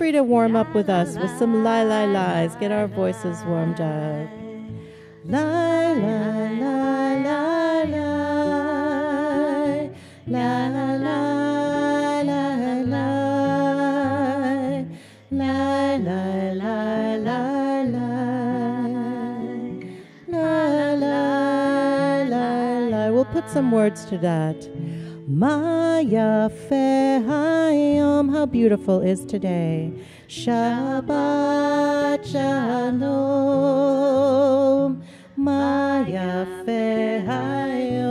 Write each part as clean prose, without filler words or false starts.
To warm up with us with some lies. Get our voices warmed up. Lie, lie, lie, lie, lie, lie, lie, lie, lie, lie, lie, lie, lie, lie. We'll put some words to that. Maya fe hayom, how beautiful is today. Shabbat shalom. Maya fe hayom.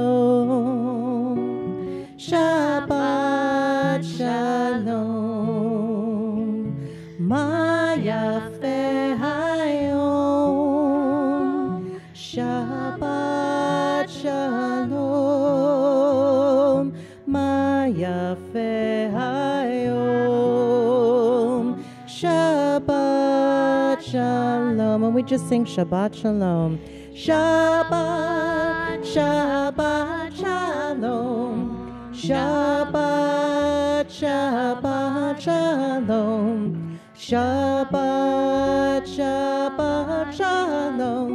Shabbat shalom. Maya fe hayom. Shabbat shalom. Yafe hayom, Shabbat shalom, and we just sing Shabbat shalom, Shabbat, Shabbat shalom, Shabbat, Shabbat shalom, Shabbat, Shabbat shalom,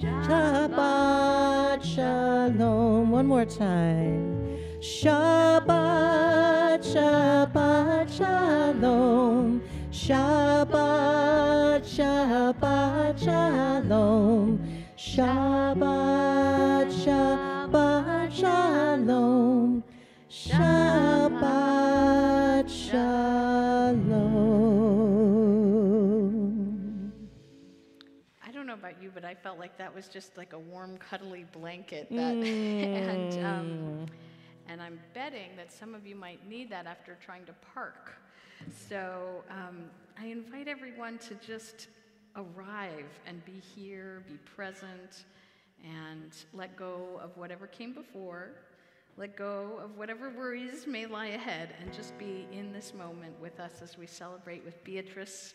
Shabbat shalom. One more time. Shabbat, Shabbat, Shalom. Shabbat, Shabbat, Shalom. Shabbat, Shabbat, Shalom. Shabbat, Shalom. I don't know about you, but I felt like that was just like a warm, cuddly blanket. And I'm betting that some of you might need that after trying to park. So I invite everyone to just arrive and be here, be present, and let go of whatever came before, let go of whatever worries may lie ahead, and just be in this moment with us as we celebrate with Beatrice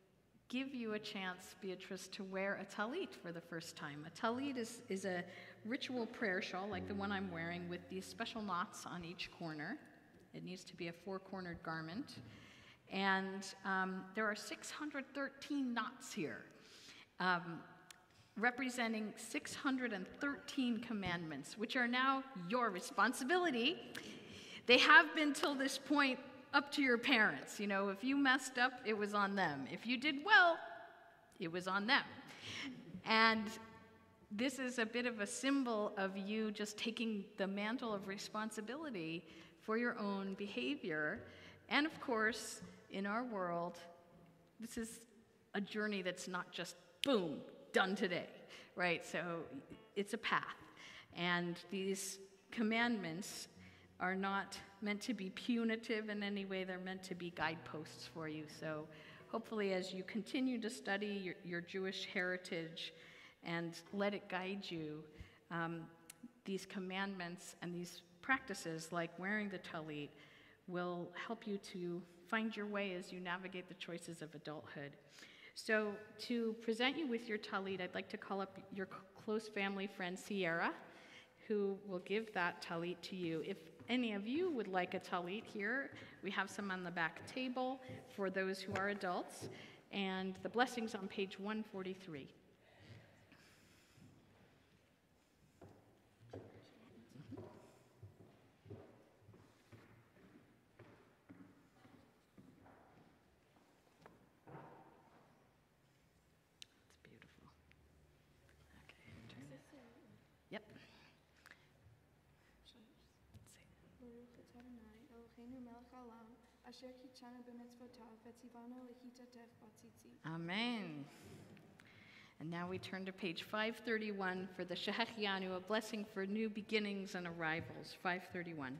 give you a chance, Beatrice, to wear a talit for the first time. A talit is a ritual prayer shawl like the one I'm wearing with these special knots on each corner. It needs to be a 4-cornered garment. And there are 613 knots here, representing 613 commandments, which are now your responsibility. They have been till this point up to your parents. You know, if you messed up, it was on them. If you did well, it was on them. And this is a bit of a symbol of you just taking the mantle of responsibility for your own behavior. And of course, in our world, this is a journey that's not just, boom, done today, right? So it's a path. And these commandments are not meant to be punitive in any way. They're meant to be guideposts for you. So hopefully as you continue to study your Jewish heritage and let it guide you, these commandments and these practices like wearing the talit will help you to find your way as you navigate the choices of adulthood. So to present you with your talit, I'd like to call up your close family friend Sierra, who will give that talit to you. If any of you would like a talit here, we have some on the back table for those who are adults, and the blessing's on page 143. Yep. Amen. And now we turn to page 531 for the Shehechianu, a blessing for new beginnings and arrivals. 531.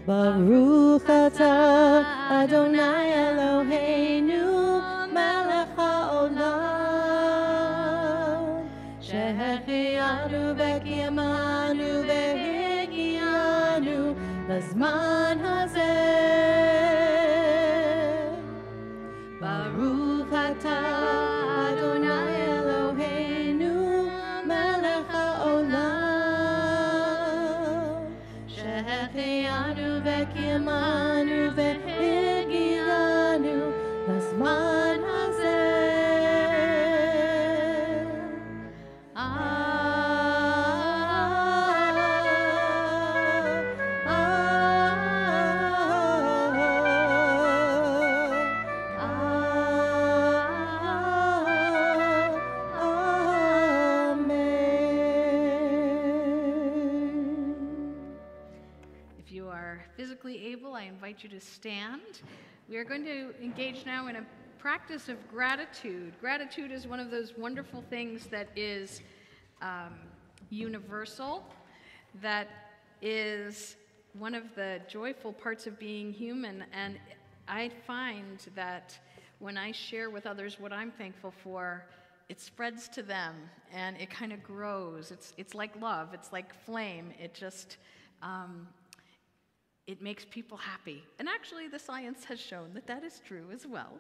Baruch atah Adonai Eloheinu melech haolam shehechianu v'kiyamanu v'higianu b'zman hazeh. Baruch atah Adonai Eloheinu melech haolam shehechianu v'kiyamanu v'higianu b'zman hazeh. If you are physically able, I invite you to stand. We are going to engage now in a practice of gratitude. Gratitude is one of those wonderful things that is universal, that is one of the joyful parts of being human. And I find that when I share with others what I'm thankful for, it spreads to them and it kind of grows. It's like love. It's like flame. It just it makes people happy. And actually, the science has shown that that is true as well.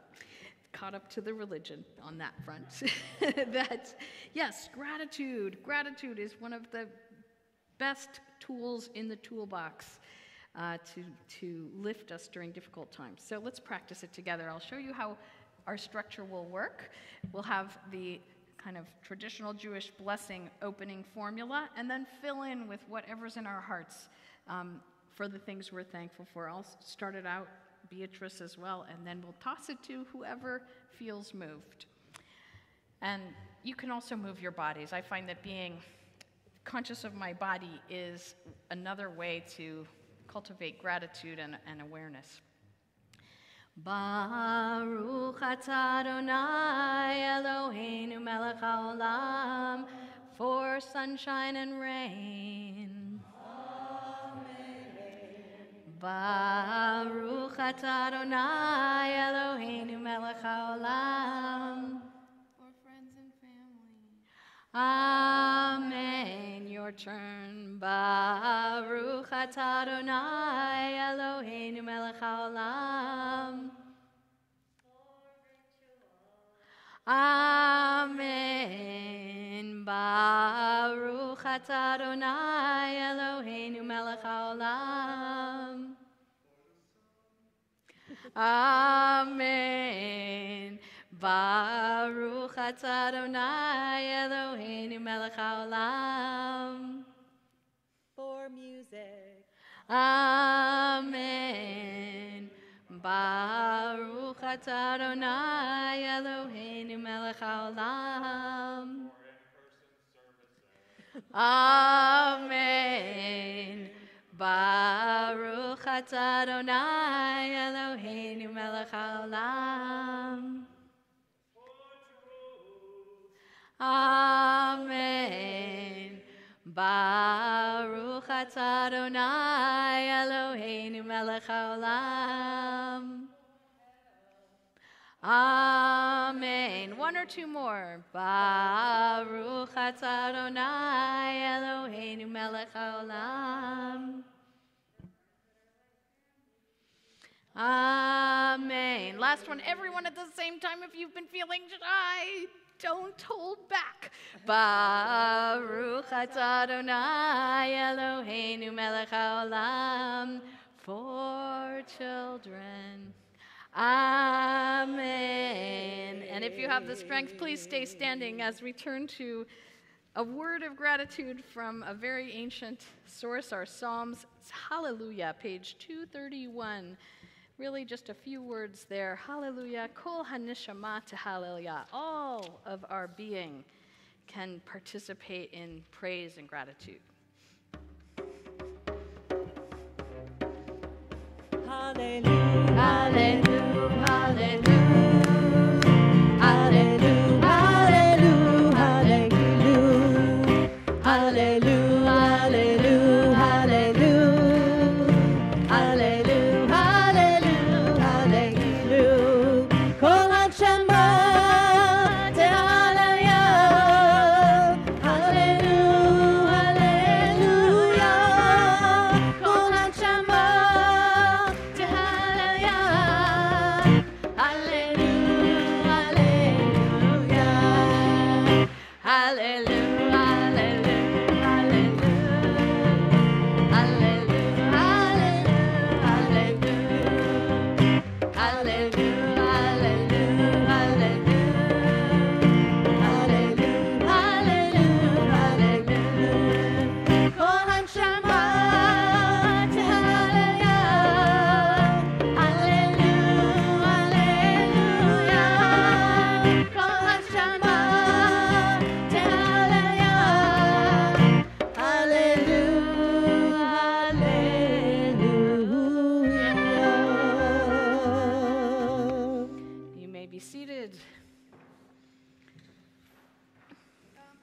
Caught up to the religion on that front. That, yes, gratitude is one of the best tools in the toolbox to lift us during difficult times. So let's practice it together. I'll show you how our structure will work. We'll have the kind of traditional Jewish blessing opening formula, and then fill in with whatever's in our hearts for the things we're thankful for. I'll start it out, Beatrice as well, and then we'll toss it to whoever feels moved. And you can also move your bodies. I find that being conscious of my body is another way to cultivate gratitude and awareness. Baruch atah Adonai Eloheinu melech haolam, for sunshine and rain. Amen. Baruch atah Adonai Eloheinu melech haolam. For friends and family. Amen. Your turn. Baruch atah Adonai Eloheinu melech haolam. Amen. Baruch atah Adonai Eloheinu melech haolam. Amen. Baruch atah Adonai Eloheinu melech haolam. For music. Amen. Baruch atah Adonai Eloheinu melech haolam. Amen. Baruch atah Adonai Eloheinu melech haolam. Amen. Baruch atah Adonai Eloheinu melech haolam. Amen. One or two more. Baruch atah Adonai Eloheinu melech haolam. Amen. Last one, everyone at the same time if you've been feeling shy. Don't hold back. Baruch atah Adonai Eloheinu melech haolam. For children. Amen. And if you have the strength, please stay standing as we turn to a word of gratitude from a very ancient source, our Psalms. It's Hallelujah, page 231. Really just a few words there. Hallelujah. Kol hanishama hallelujah. All of our being can participate in praise and gratitude. Hallelujah. Hallelujah. Hallelujah. Hallelujah. Hallelujah. Hallelujah. Hallelujah. Hallelujah. Hallelujah. Hallelujah. Hallelujah. Hallelujah. Kol hanshama tehallelujah. Hallelujah. Hallelujah. Kol hanshama tehallelujah. Hallelujah. Hallelujah. You may be seated.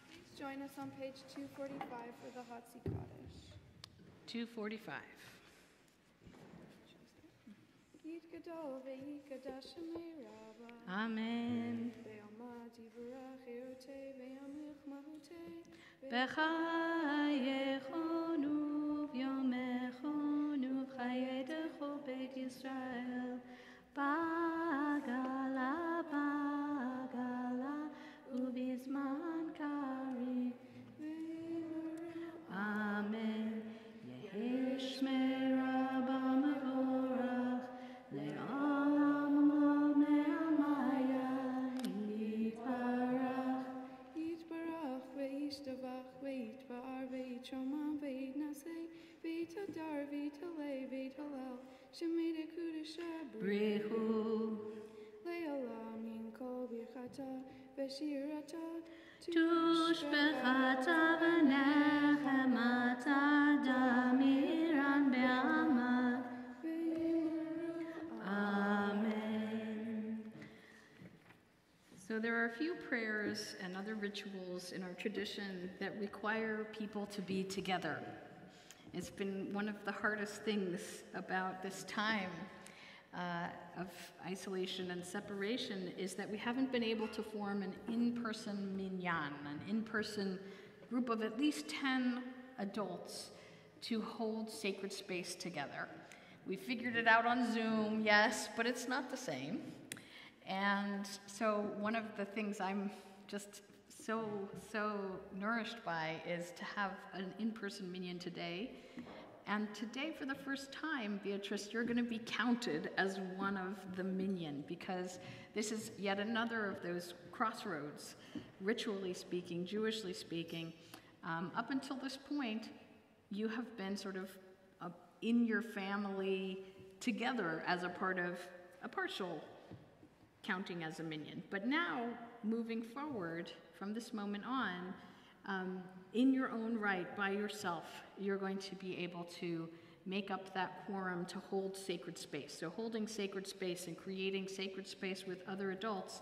Please join us on page 245 for the Hatzi Kaddish. 245. Yid gadol ve'yikadash shemei rabba. Amen. Ve'amad yivarach eotei ve'yamlich mahutei. B'chayechonu v'yomechonu v'chayedecho Beit Yisrael. Bagala, bagala, ubizman kari. Amen. Yehi shmei rabba mevorach, le'olam lo me'amaya, yitbarach. Yitbarach ve'yishtavach ve'yitbar ve'yitromam ve'yitnaseh ve'yitadar ve'yitalei ve'yitalel shemei dekudesha Brihu. le'olam yinkol birchata ve'shirata Tushbechata v'nechemata damiran be'amad. Amen. So there are a few prayers and other rituals in our tradition that require people to be together. It's been one of the hardest things about this time of isolation and separation is that we haven't been able to form an in-person minyan, an in-person group of at least 10 adults to hold sacred space together. We figured it out on Zoom, yes, but it's not the same. And so one of the things I'm just so nourished by is to have an in-person minyan today. And today, for the first time, Beatrice, you're going to be counted as one of the minyan, because this is yet another of those crossroads, ritually speaking, Jewishly speaking. Up until this point, you have been sort of in your family together as a part of a partial counting as a minyan. But now, moving forward from this moment on, in your own right, by yourself, you're going to be able to make up that quorum to hold sacred space. So holding sacred space and creating sacred space with other adults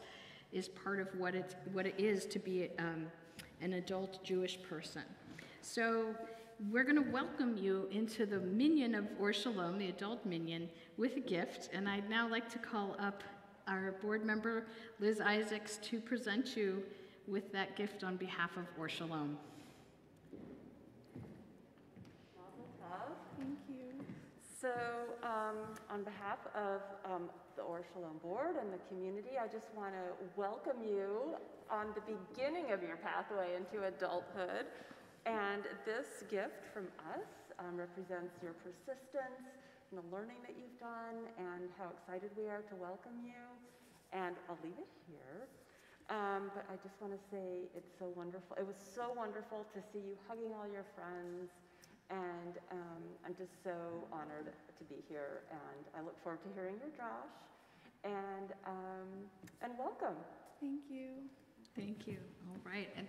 is part of what it is to be an adult Jewish person. So we're going to welcome you into the minyan of Or Shalom, the adult minyan, with a gift. And I'd now like to call up our board member, Liz Isaacs, to present you with that gift on behalf of Or Shalom. Thank you. So on behalf of the Or Shalom board and the community, I just want to welcome you on the beginning of your pathway into adulthood. And this gift from us represents your persistence and the learning that you've done and how excited we are to welcome you. And I'll leave it here. But I just want to say it's so wonderful. It was so wonderful to see you hugging all your friends. And I'm just so honored to be here. And I look forward to hearing your Josh. And welcome. Thank you. Thank you. All right. And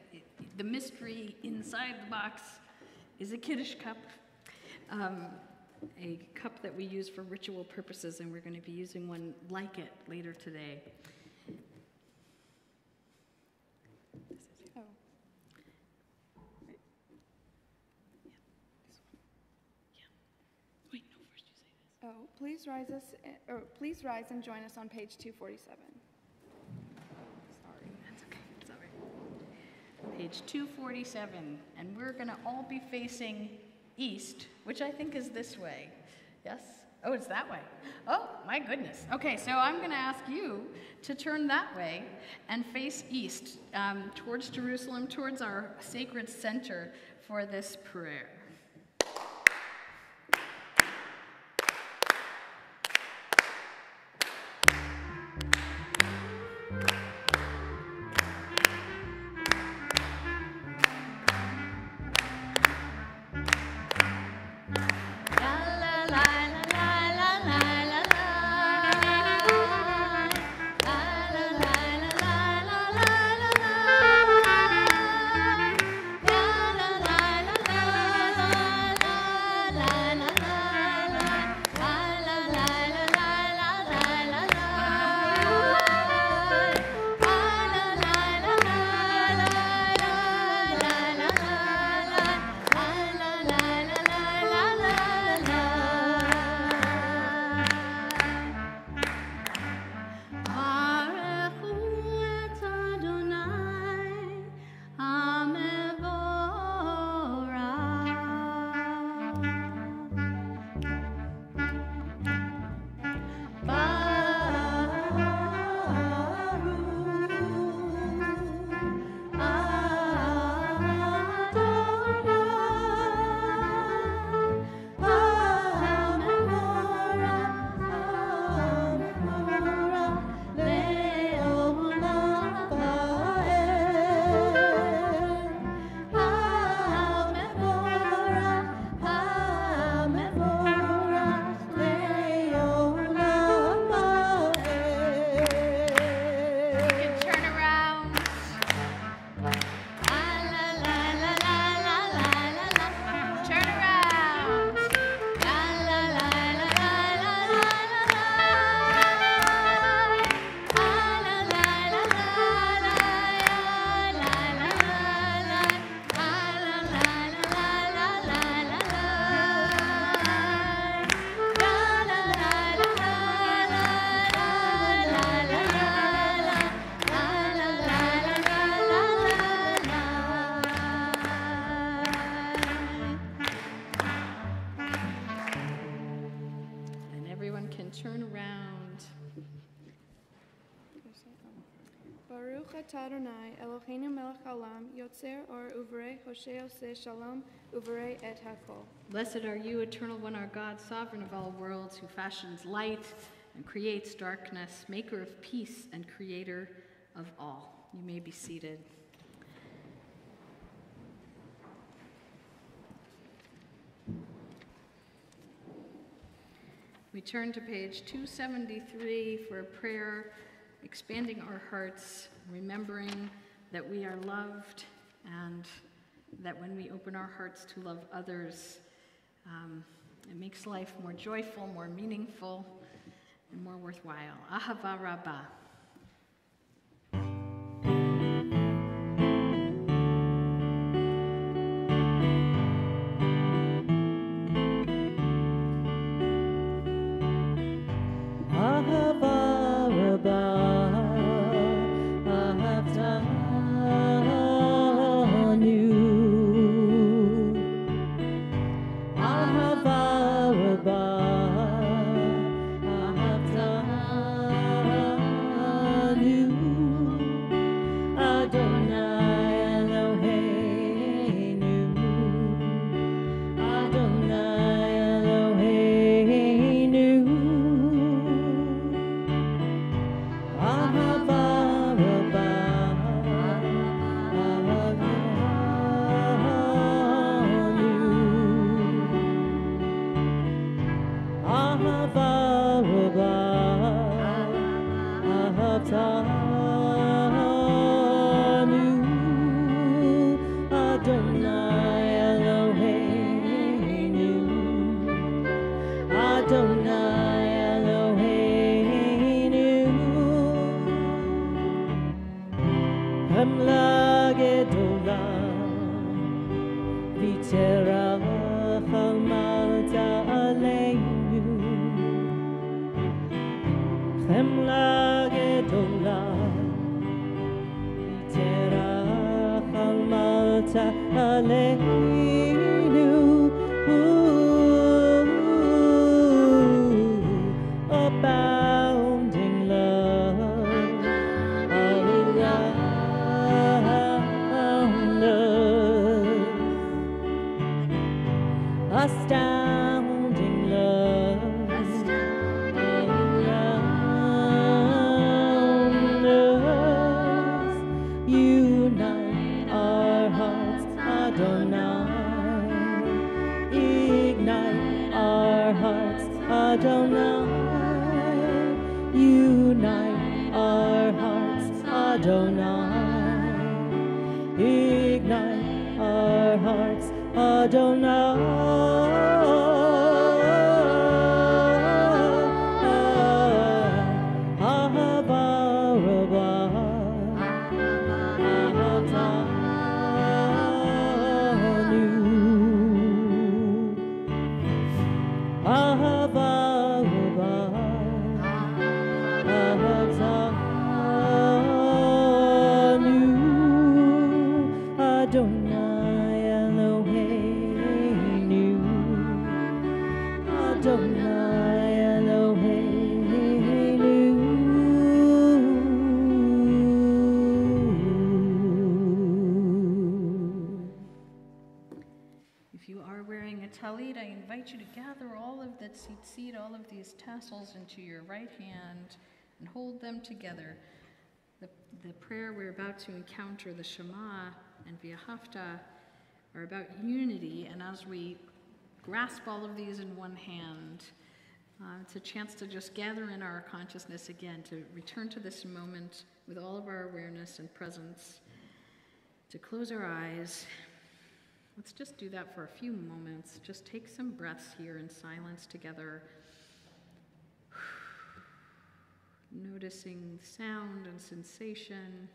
the mystery inside the box is a Kiddush cup, a cup that we use for ritual purposes, and we're going to be using one like it later today. Oh. Wait, no, first you say this. Oh, please rise and join us on page 247. Page 247, and we're going to all be facing east, which I think is this way. Yes? Oh, it's that way. Oh, my goodness. Okay, so I'm going to ask you to turn that way and face east, towards Jerusalem, towards our sacred center for this prayer. Baruch atah Adonai, Eloheinu melech haolam, yotzer or uvrei, hoshe oseh shalom, uvrei et hakol. Blessed are you, eternal one, our God, sovereign of all worlds, who fashions light and creates darkness, maker of peace and creator of all. You may be seated. We turn to page 273 for a prayer, expanding our hearts, remembering that we are loved, and that when we open our hearts to love others, it makes life more joyful, more meaningful, and more worthwhile. Ahava Rabbah. Seat all of these tassels into your right hand and hold them together. The prayer we're about to encounter, the Shema and V'ahavta, are about unity, and as we grasp all of these in one hand, it's a chance to just gather in our consciousness again, to return to this moment with all of our awareness and presence, to close our eyes. Let's just do that for a few moments. Just take some breaths here in silence together. Noticing sound and sensation.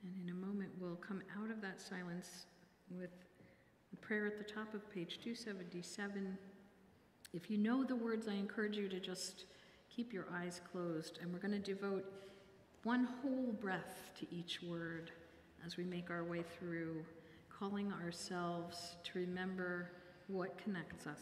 And in a moment, we'll come out of that silence with the prayer at the top of page 277. If you know the words, I encourage you to just keep your eyes closed, and we're going to devote one whole breath to each word as we make our way through, calling ourselves to remember What connects us?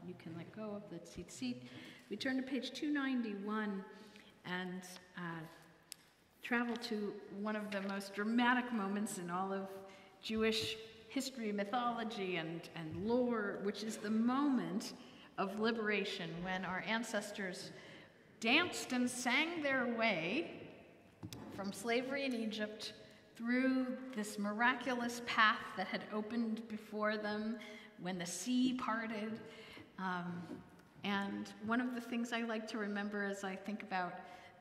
You can let go of the tzitzit. We turn to page 291 and travel to one of the most dramatic moments in all of Jewish history, mythology, and lore, which is the moment of liberation when our ancestors danced and sang their way from slavery in Egypt through this miraculous path that had opened before them when the sea parted. And one of the things I like to remember as I think about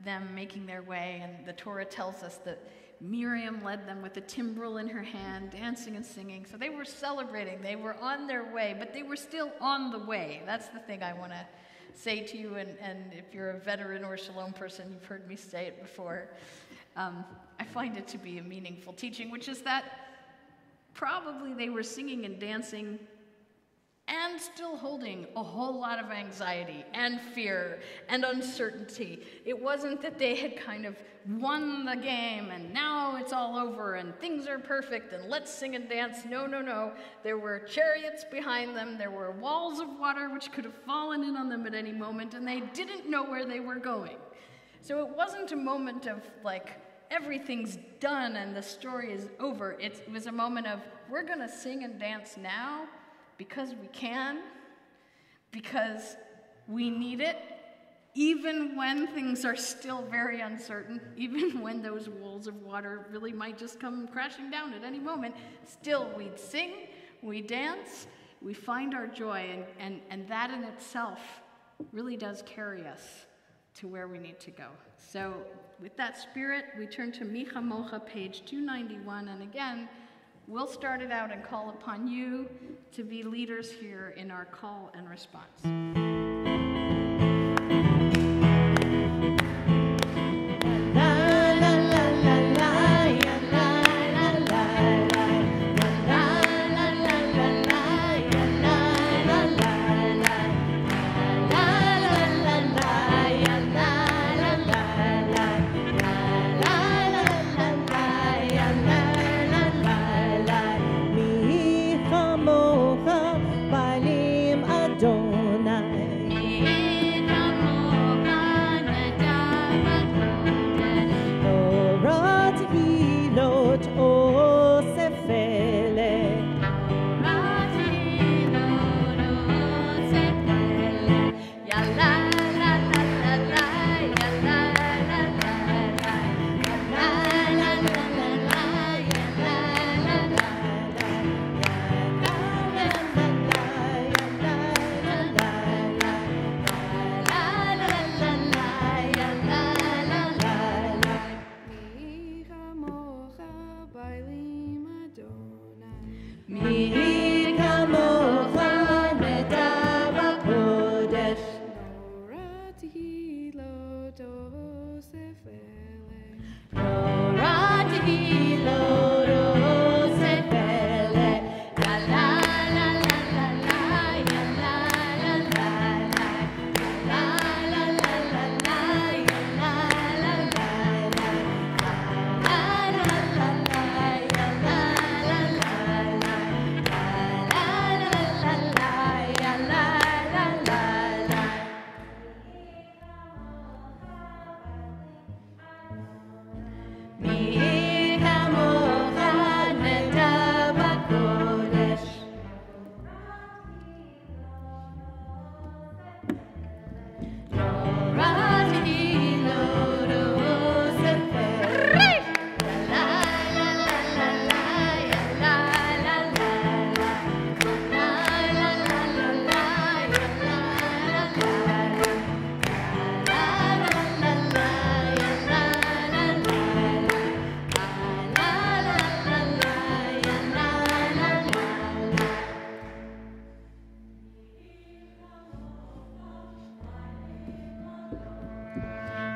them making their way, and the Torah tells us that Miriam led them with a timbrel in her hand, dancing and singing. So they were celebrating, they were on their way, but they were still on the way. That's the thing I want to say to you, and if you're a veteran or a Shalom person, you've heard me say it before. I find it to be a meaningful teaching, which is that probably they were singing and dancing and still holding a whole lot of anxiety and fear and uncertainty. It wasn't that they had kind of won the game and now it's all over and things are perfect and let's sing and dance. No, no, no. There were chariots behind them. There were walls of water which could have fallen in on them at any moment, and they didn't know where they were going. So it wasn't a moment of like, everything's done and the story is over. It was a moment of, we're going to sing and dance now because we can, because we need it, even when things are still very uncertain, even when those walls of water really might just come crashing down at any moment. Still, we'd sing, we dance, we find our joy, and that in itself really does carry us to where we need to go. So with that spirit, we turn to Micha Mocha, page 291, and again, we'll start it out and call upon you to be leaders here in our call and response. Adonai. מי כמוך נדע בקודש. נוראתי לא תוסף אלה. נוראתי לא תוסף אלה. לה לה לה לה לה לה לה לה לה לה לה מי כמוך נדע בקודש. נוראתי לא תוסף אלה. לה לה לה לה לה לה לה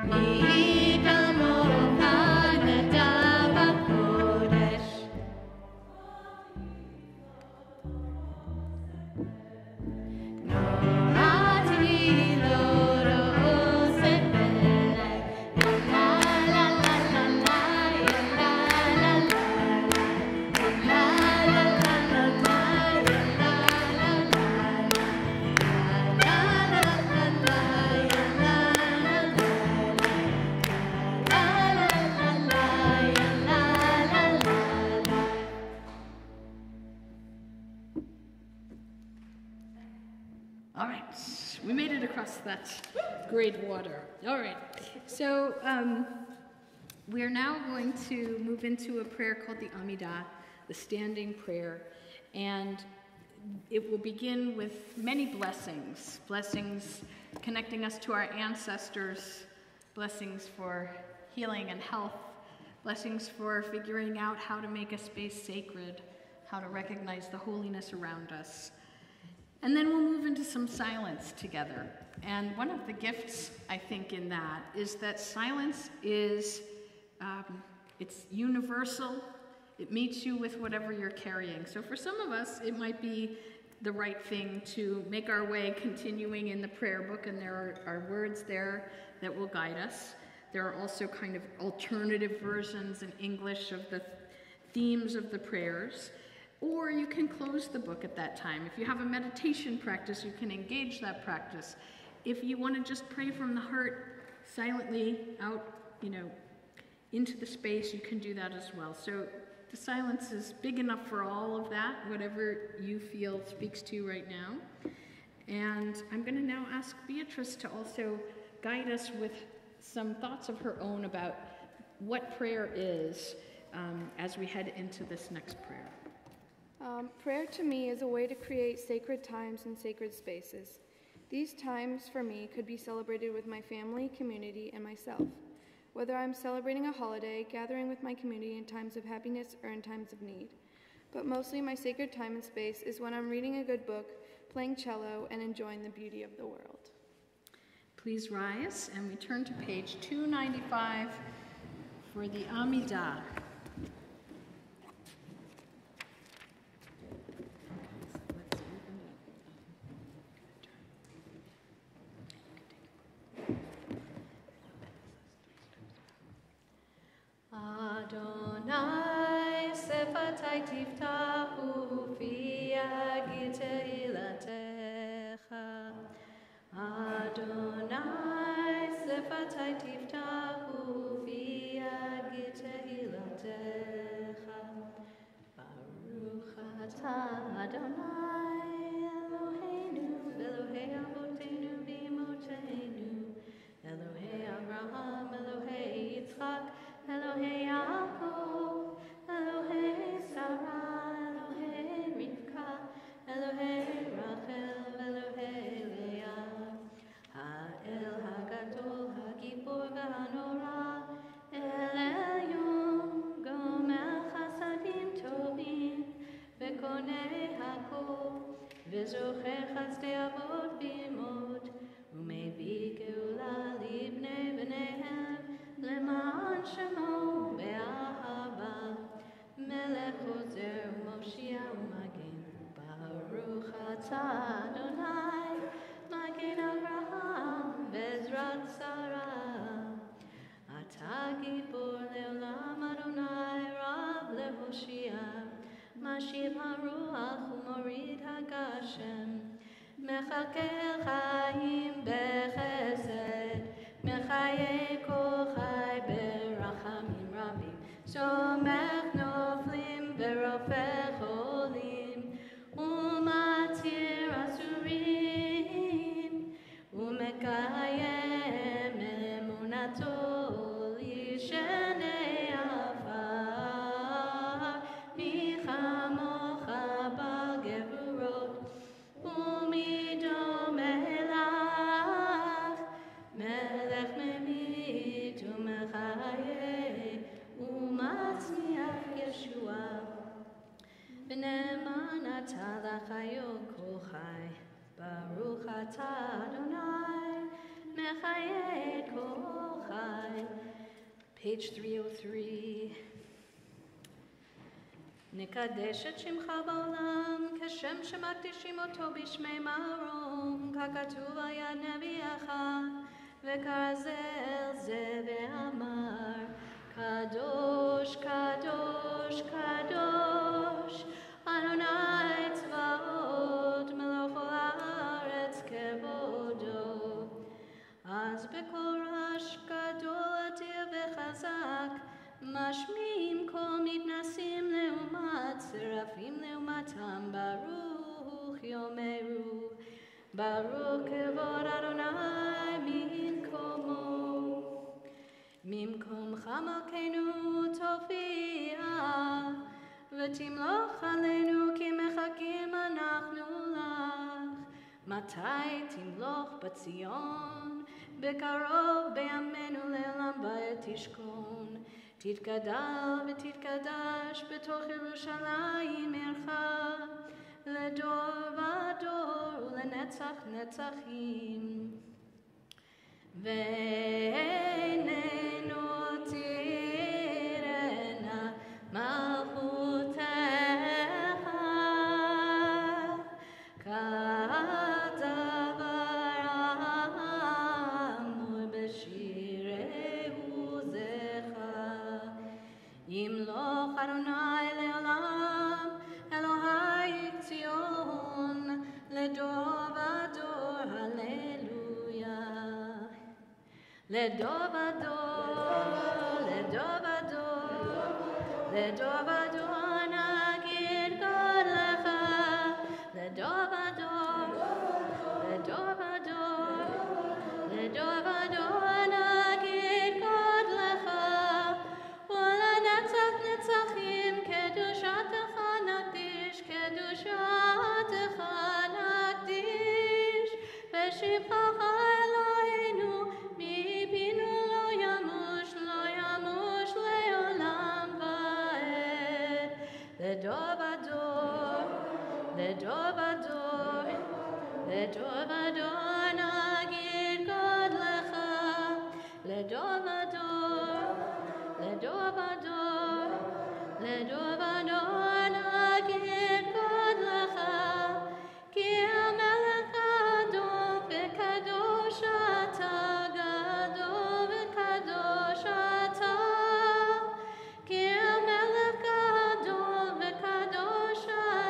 מי כמוך נדע בקודש. נוראתי לא תוסף אלה. לה לה לה לה לה לה All right, we made it across that great water. All right, so we're now going to move into a prayer called the Amidah, the standing prayer, and it will begin with many blessings, blessings connecting us to our ancestors, blessings for healing and health, blessings for figuring out how to make a space sacred, how to recognize the holiness around us. And then we'll move into some silence together. And one of the gifts, I think, in that is that silence is, it's universal. It meets you with whatever you're carrying. So for some of us, it might be the right thing to make our way continuing in the prayer book, and there are words there that will guide us. There are also kind of alternative versions in English of the themes of the prayers. Or you can close the book at that time. If you have a meditation practice, you can engage that practice. If you want to just pray from the heart silently out, into the space, you can do that as well. So the silence is big enough for all of that, whatever you feel speaks to you right now. And I'm going to now ask Beatrice to also guide us with some thoughts of her own about what prayer is as we head into this next prayer. Prayer to me is a way to create sacred times and sacred spaces. These times for me could be celebrated with my family, community, and myself. Whether I'm celebrating a holiday, gathering with my community in times of happiness or in times of need. But mostly my sacred time and space is when I'm reading a good book, playing cello, and enjoying the beauty of the world. Please rise, and we turn to page 295 for the Amidah. Adonai sefatai tiftahu fi yagid tehilatecha. Adonai sefatai tiftahu fi yagid tehilatecha. Baruch atah Adonai Eloheinu Elohei avotenu v'imotenu Elohei Abraham Elohei Yitzchak Elohei Yaakov, Elohei Sarah, Elohei Rivka, Elohei Rachel, Elohei Leah, Ha'el HaGadol, HaGibor VaHanora, El Elyon, Gomel Chasadim Tovim, V'kone בוני הכל, וזוכר חסדי אבות ואמות, ומביא גאולה לבני בניהם, למען שמו באהבה. מלך עוזר ומושיע ומגן, ברוך אתה אדוני, מגן אברהם בעזרת שרה. אתה גיבור לעולם אדוני, רב להושיע, משיב הרוח ומוריד הגשם, מחכה חיים בחסד, מחיי כל חי ברחמים רבים, סומך נופלים ורופא חולים, ומתיר אסורים, ומקיים אמונתו לשני עפר. מי כמוך בגבורות, ומי דומה לך, מלך ממית ומחיה, ומצמיח ישועה. ונאמן אתה לחיות כל חי, ברוך אתה אדוני, מחיה את כל חי. Page 303. נקדש את שמך בעולם, כשם שמקדישים אותו בשמי מרום, ככתוב על יד נביאך, וכרזל זה ואמר, קדוש, קדוש, קדוש, אדוני צבאות, מלך כל הארץ כבודו. אז בקול רעש גדול אדיר וחזק, משמיעים קול מתנסים לעומת שרפים לעומתם, ברוך יאמרו, ברוך כבוד אדוני ממקומו. ממקומך מלכנו תופיע, ותמלוך עלינו כי מחכים אנחנו לך. מתי תמלוך בציון? בקרוב בימינו לעולם בעת תשכון. תתגדל ותתקדש בתוך ירושלים עירך, לדור ודור ולנצח נצחים. ועינינו תראנה מלכותך, כדבר אמור בשירי עוזך. ימלוך אדוני לעולם, אלוהי ציון, לדור ודור, הללויה. לדור ודור, לדור ודור, לדור ודור נגיד גודלך. לדור ודור, לדור ודור, לדור ודור נגיד גודלך. ולנצח נצחים קדושתך נקדיש, קדושתך נקדיש. ושבחך אלוהינו מפינו לא ימוש, לא ימוש לעולם ועד. לדור ודור, לדור ודור, לדור ודור נגיד גודלך. לדור ודור, לדור ודור, לדור ודור נגיד גודלך. כי המלך גדול וקדוש אתה, גדול וקדוש אתה. כי המלך גדול וקדוש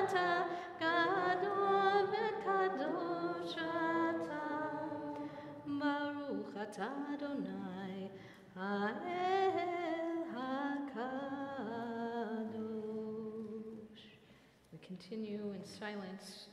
אתה, גדול וקדוש אתה. ברוך אתה אדוני האל הקדוש. We continue in silence.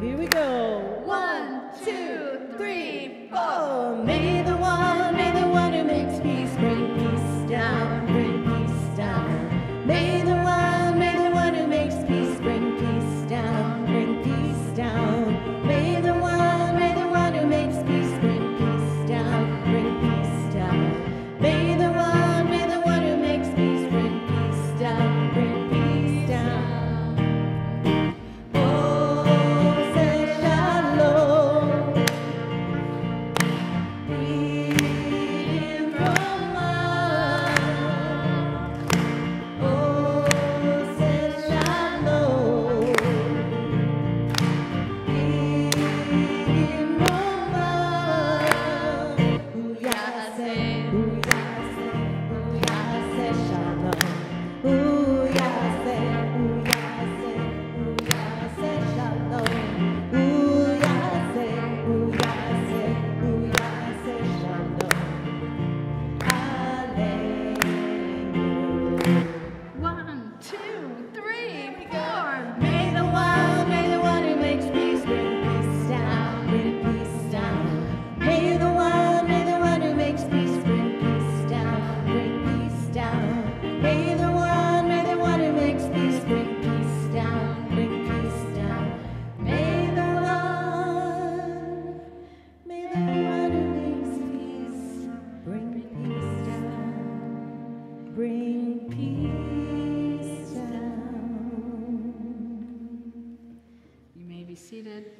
Here we go. 1, 2, 3, 4. May the one who makes peace bring peace down, bring peace down. May the one who makes peace bring peace down, bring peace down. May the one who makes peace bring peace down, bring peace down. May the one who makes peace bring peace down, bring peace down. Oh, say shalom. Freedom from all. Oh, say shalom. Freedom from all. Ooh, yeah, say, ooh, yeah, say, ooh, yeah, say shalom. Ooh, yeah, say, ooh, yeah, say, ooh, yeah, say shalom. Ooh, yeah, say, ooh, yeah, say, ooh, yeah, say shalom. Hallelujah. 1, 2, 3, 4. May the one who makes peace bring peace down, bring peace down. May the one who makes peace bring peace down, bring peace down. May the one who makes peace bring peace down, bring peace down. May the one who makes peace bring peace down, bring peace down. You may be seated.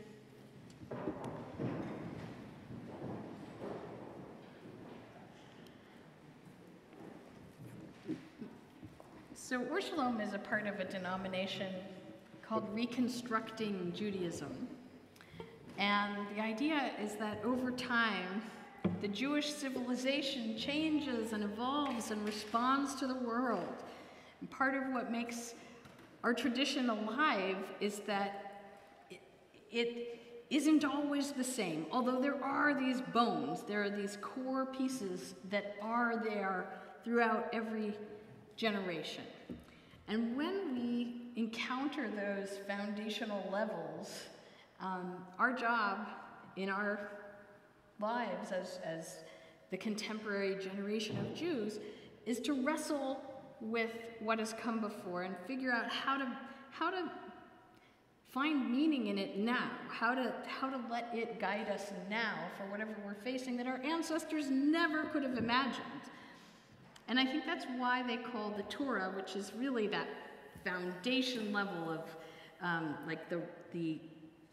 So Or Shalom is a part of a denomination called Reconstructing Judaism. And the idea is that over time, the Jewish civilization changes and evolves and responds to the world. And part of what makes our tradition alive is that it isn't always the same. Although there are these bones, there are these core pieces that are there throughout every generation. And when we encounter those foundational levels, our job in our lives as the contemporary generation of Jews is to wrestle with what has come before and figure out how to find meaning in it now, how to let it guide us now for whatever we're facing that our ancestors never could have imagined. And I think that's why they call the Torah, which is really that foundation level of like the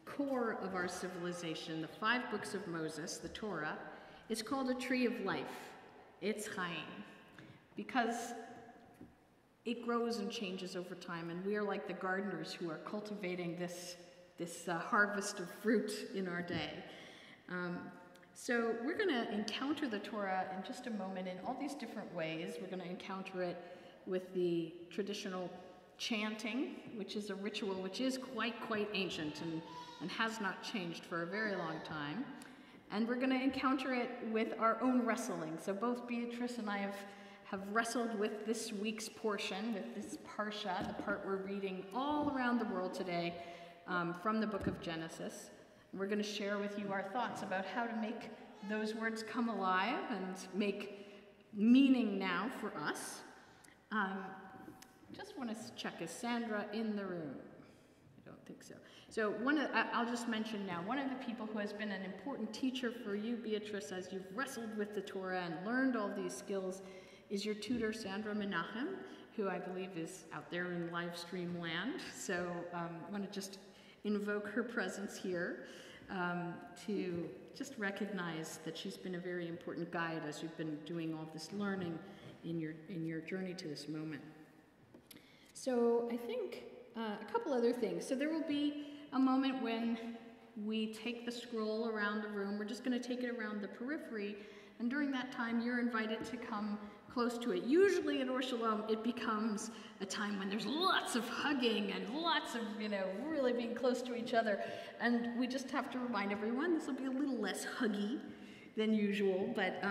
core of our civilization, the 5 books of Moses, the Torah, is called a tree of life. It's Chaim, because it grows and changes over time, and we are like the gardeners who are cultivating this harvest of fruit in our day. So we're going to encounter the Torah in just a moment in all these different ways. We're going to encounter it with the traditional chanting, which is a ritual which is quite ancient and has not changed for a very long time. And we're going to encounter it with our own wrestling. So both Beatrice and I have wrestled with this week's portion, with this parsha, the part we're reading all around the world today from the book of Genesis. We're going to share with you our thoughts about how to make those words come alive and make meaning now for us. Just want to check, is Sandra in the room? I don't think so. So I'll just mention now, one of the people who has been an important teacher for you, Beatrice, as you've wrestled with the Torah and learned all these skills, is your tutor, Sandra Menachem, who I believe is out there in live stream land. So I want to just invoke her presence here to just recognize that she's been a very important guide as you've been doing all this learning in your journey to this moment. So I think a couple other things. So there will be a moment when we take the scroll around the room. We're just going to take it around the periphery, and during that time you're invited to come close to it. Usually at Or Shalom, it becomes a time when there's lots of hugging and lots of, really being close to each other. And we just have to remind everyone, this will be a little less huggy than usual, but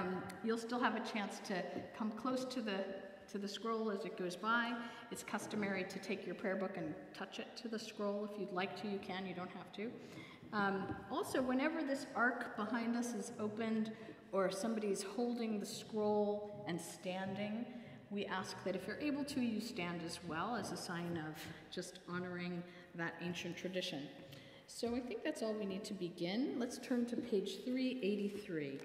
you'll still have a chance to come close to to the scroll as it goes by. It's customary to take your prayer book and touch it to the scroll. If you'd like to, you can. You don't have to. Also, whenever this ark behind us is opened or somebody's holding the scroll and standing, we ask that if you're able to, you stand as well as a sign of just honoring that ancient tradition. So I think that's all we need to begin. Let's turn to page 383.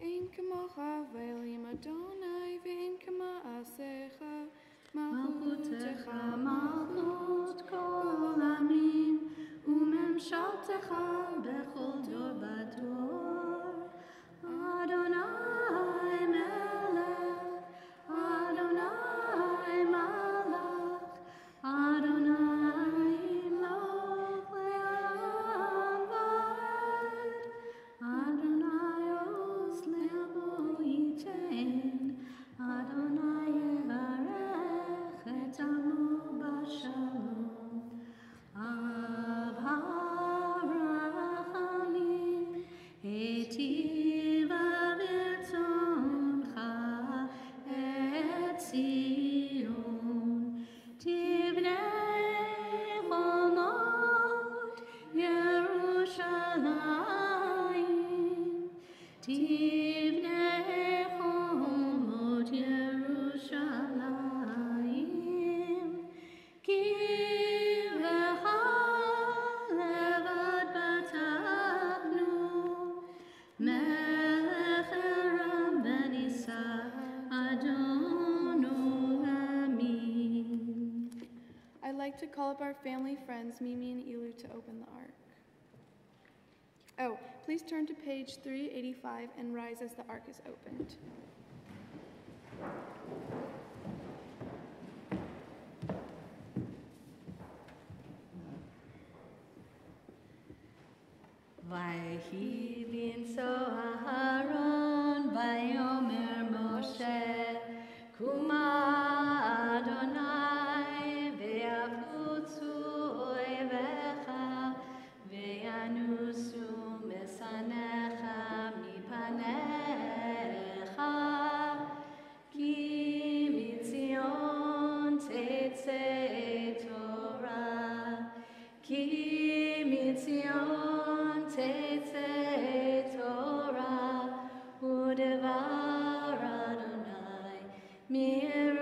Ein kamocha ve'elim Adonai ve'ein kama'asecha מלכותך מלכות כל עמים וממשלתך בכל דור ודור. אדוני מלך, אדוני מלך, אדוני ימלוך לעולם ועד. אדוני עוז לעמו ייתן, אדוני יברך את עמו בשלום. אב הרחמים היטיב ברצונך את ציון. תבנה חומות ירושלים, תבנה חומות ירושלים. כי לך לבד בטחנו, מלך ארם ונישא, אדונו אמין. I'd like to call up our family friends, Mimi and Elu, to open the ark. Oh, please turn to page 385 and rise as the ark is opened. ויהי בנשוא אהרון ויאמר משה קומה אדוני ויפוצו אויביך וינוסו משנאיך מפניך כי מציון תצא תורה כי מציון תצא תורה ודבר אדוני מירושלים.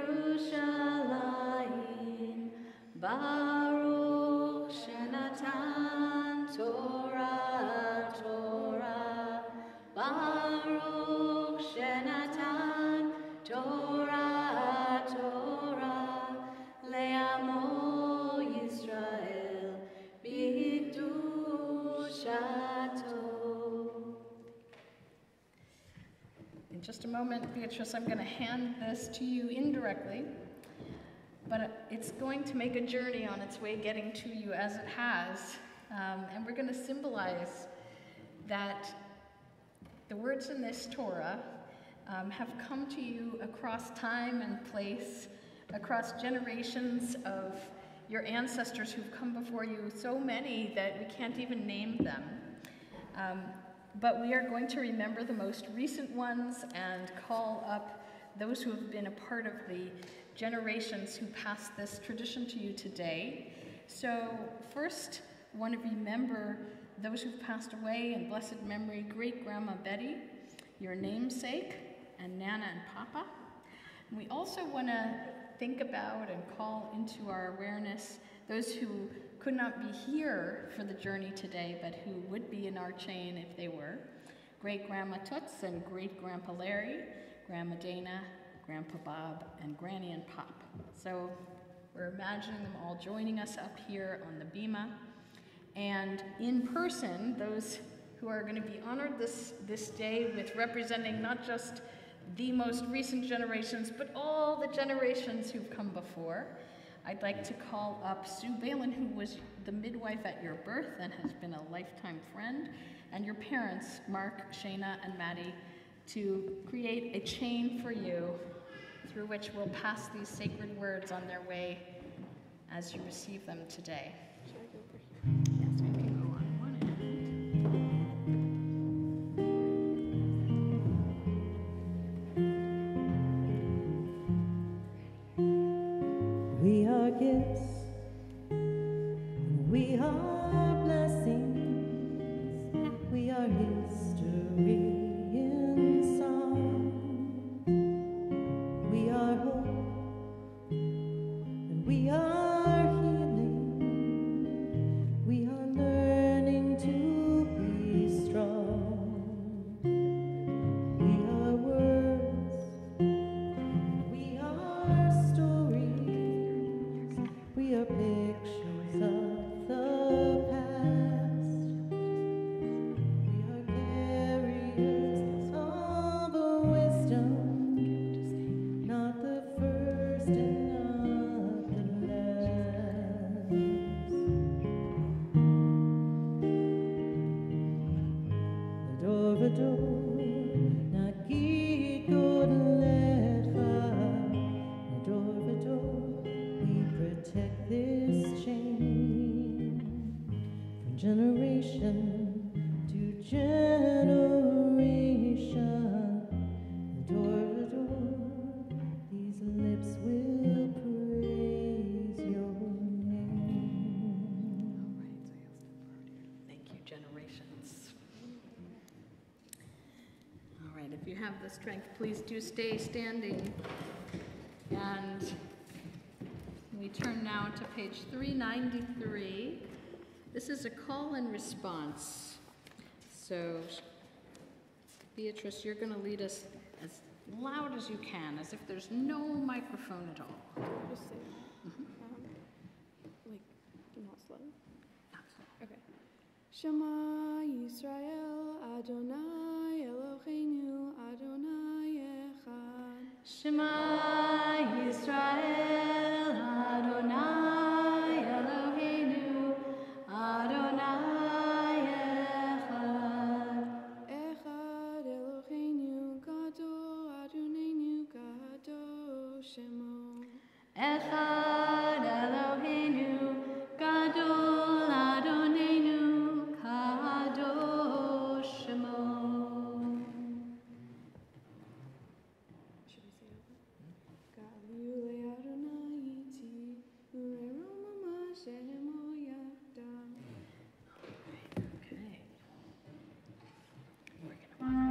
ברוך שנתן תורה תורה, ברוך שנתן תורה תורה לעמו ישראל בקדושתו. In just a moment, Beatrice, I'm going to hand this to you indirectly, but it's going to make a journey on its way getting to you as it has, and we're going to symbolize that the words in this Torah have come to you across time and place, across generations of your ancestors who've come before you, so many that we can't even name them. But we are going to remember the most recent ones and call up those who have been a part of the generations who passed this tradition to you today. So first, I want to remember those who've passed away in blessed memory, great-grandma Betty, your namesake, and Nana and Papa. And we also want to think about and call into our awareness those who could not be here for the journey today, but who would be in our chain if they were. Great-Grandma Toots and Great-Grandpa Larry, Grandma Dana, Grandpa Bob, and Granny and Pop. So we're imagining them all joining us up here on the bima. And in person, those who are going to be honored this day with representing not just the most recent generations, but all the generations who've come before. I'd like to call up Sue Balin, who was the midwife at your birth and has been a lifetime friend, and your parents, Mark, Shayna, and Maddie, to create a chain for you through which we'll pass these sacred words on their way as you receive them today. Should I go over here? gifts, and we are blessings, we are history in song. We are hope, and we are healing, we are learning to be strong. We are words, we are stories, we are pictures of the past. We are carriers of a wisdom, not the first and not the last. Vador, not Gidor Ledva. Vador, we protect this chain from generation to generation. Vador, these lips will praise your name. Thank you, generations. All right, if you have the strength, please do stay standing. And we turn now to page 393. This is a call and response. So, Beatrice, you're going to lead us as loud as you can, as if there's no microphone at all. Just say that. Like, not slow? Okay. Shema Yisrael Adonai Eloheinu Adonai Echad. Shema Yisrael Adonai Eloheinu Adonai Echad. Echad Eloheinu Gadol Adonenu Gadol Shemo. Echad Eloheinu Gadol Adonenu Kadosh Shemo. Should we say it over? Galilei Adonai iti u'eroma ma'ashemo yada. Okay. We're gonna walk around.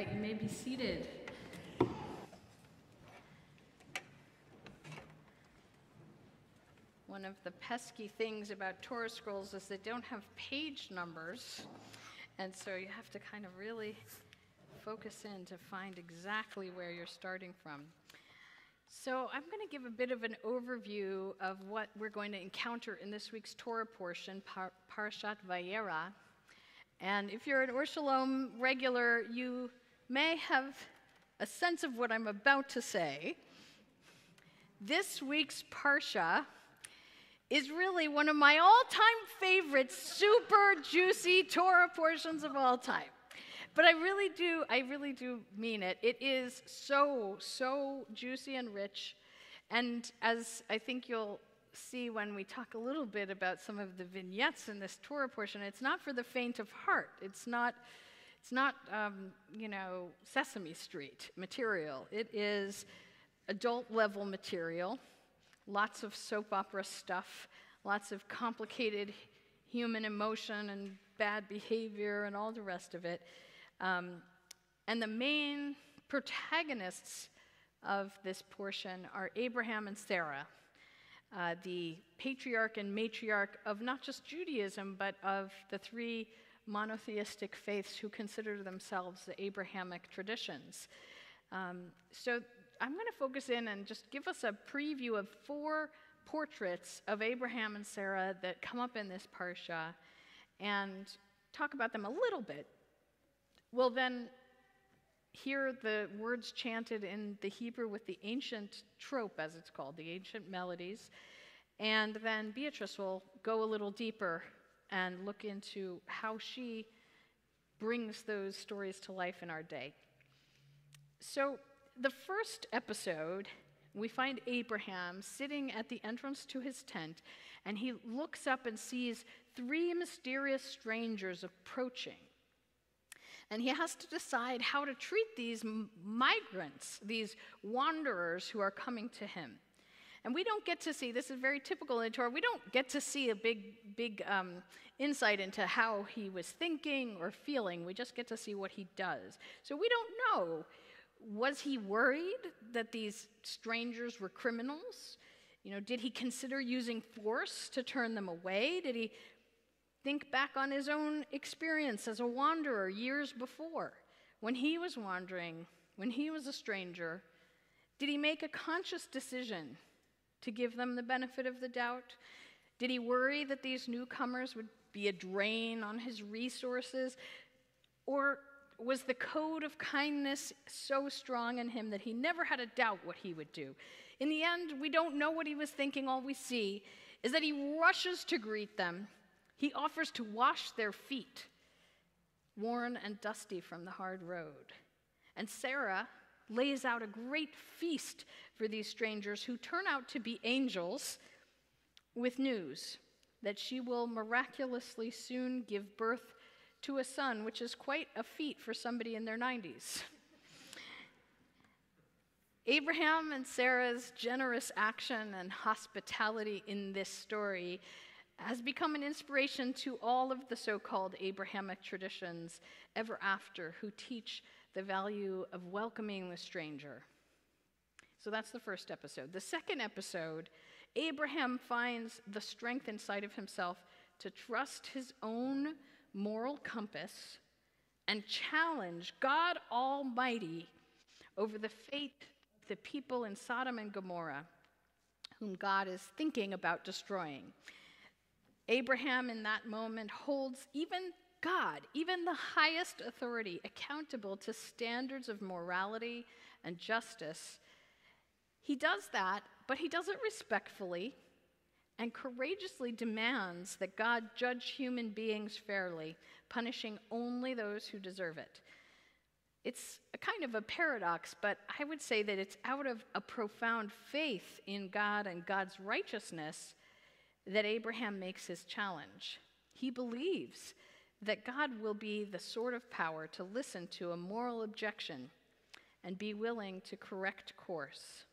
right, you may be seated. One of the pesky things about Torah scrolls is they don't have page numbers, and so you have to kind of really focus in to find exactly where you're starting from. So I'm going to give a bit of an overview of what we're going to encounter in this week's Torah portion, Parashat Vayera. And if you're an Or Shalom regular, you may have a sense of what I'm about to say. This week's Parsha is really one of my all-time favorite super juicy Torah portions of all time. But I really do mean it. It is so juicy and rich. And as I think you'll see when we talk a little bit about some of the vignettes in this Torah portion, it's not for the faint of heart. It's not Sesame Street material. It is adult-level material. Lots of soap opera stuff, lots of complicated human emotion and bad behavior and all the rest of it. And the main protagonists of this portion are Abraham and Sarah, the patriarch and matriarch of not just Judaism, but of the three monotheistic faiths who consider themselves the Abrahamic traditions. So I'm going to focus in and just give us a preview of 4 portraits of Abraham and Sarah that come up in this parsha and talk about them a little bit. We'll then hear the words chanted in the Hebrew with the ancient trope, as it's called, the ancient melodies. And then Beatrice will go a little deeper and look into how she brings those stories to life in our day. So the first episode, we find Abraham sitting at the entrance to his tent, and he looks up and sees 3 mysterious strangers approaching. And he has to decide how to treat these migrants, these wanderers who are coming to him. And we don't get to see, this is very typical in the Torah, we don't get to see a big insight into how he was thinking or feeling. We just get to see what he does. So we don't know. Was he worried that these strangers were criminals? Did he consider using force to turn them away? Did he think back on his own experience as a wanderer years before? When he was wandering, when he was a stranger, did he make a conscious decision to give them the benefit of the doubt? Did he worry that these newcomers would be a drain on his resources? Or was the code of kindness so strong in him that he never had a doubt what he would do? In the end, we don't know what he was thinking. All we see is that he rushes to greet them. He offers to wash their feet, worn and dusty from the hard road. And Sarah lays out a great feast for these strangers who turn out to be angels, with news that she will miraculously soon give birth to a son, which is quite a feat for somebody in their 90s. Abraham and Sarah's generous action and hospitality in this story has become an inspiration to all of the so-called Abrahamic traditions ever after, who teach the value of welcoming the stranger. So that's the first episode. The second episode, Abraham finds the strength inside of himself to trust his own moral compass and challenge God Almighty over the fate of the people in Sodom and Gomorrah, whom God is thinking about destroying. Abraham in that moment holds even God, even the highest authority, accountable to standards of morality and justice. He does that, but he does it respectfully and courageously demands that God judge human beings fairly, punishing only those who deserve it. It's a kind of a paradox, but I would say that it's out of a profound faith in God and God's righteousness that Abraham makes his challenge. He believes that God will be the sort of power to listen to a moral objection and be willing to correct course.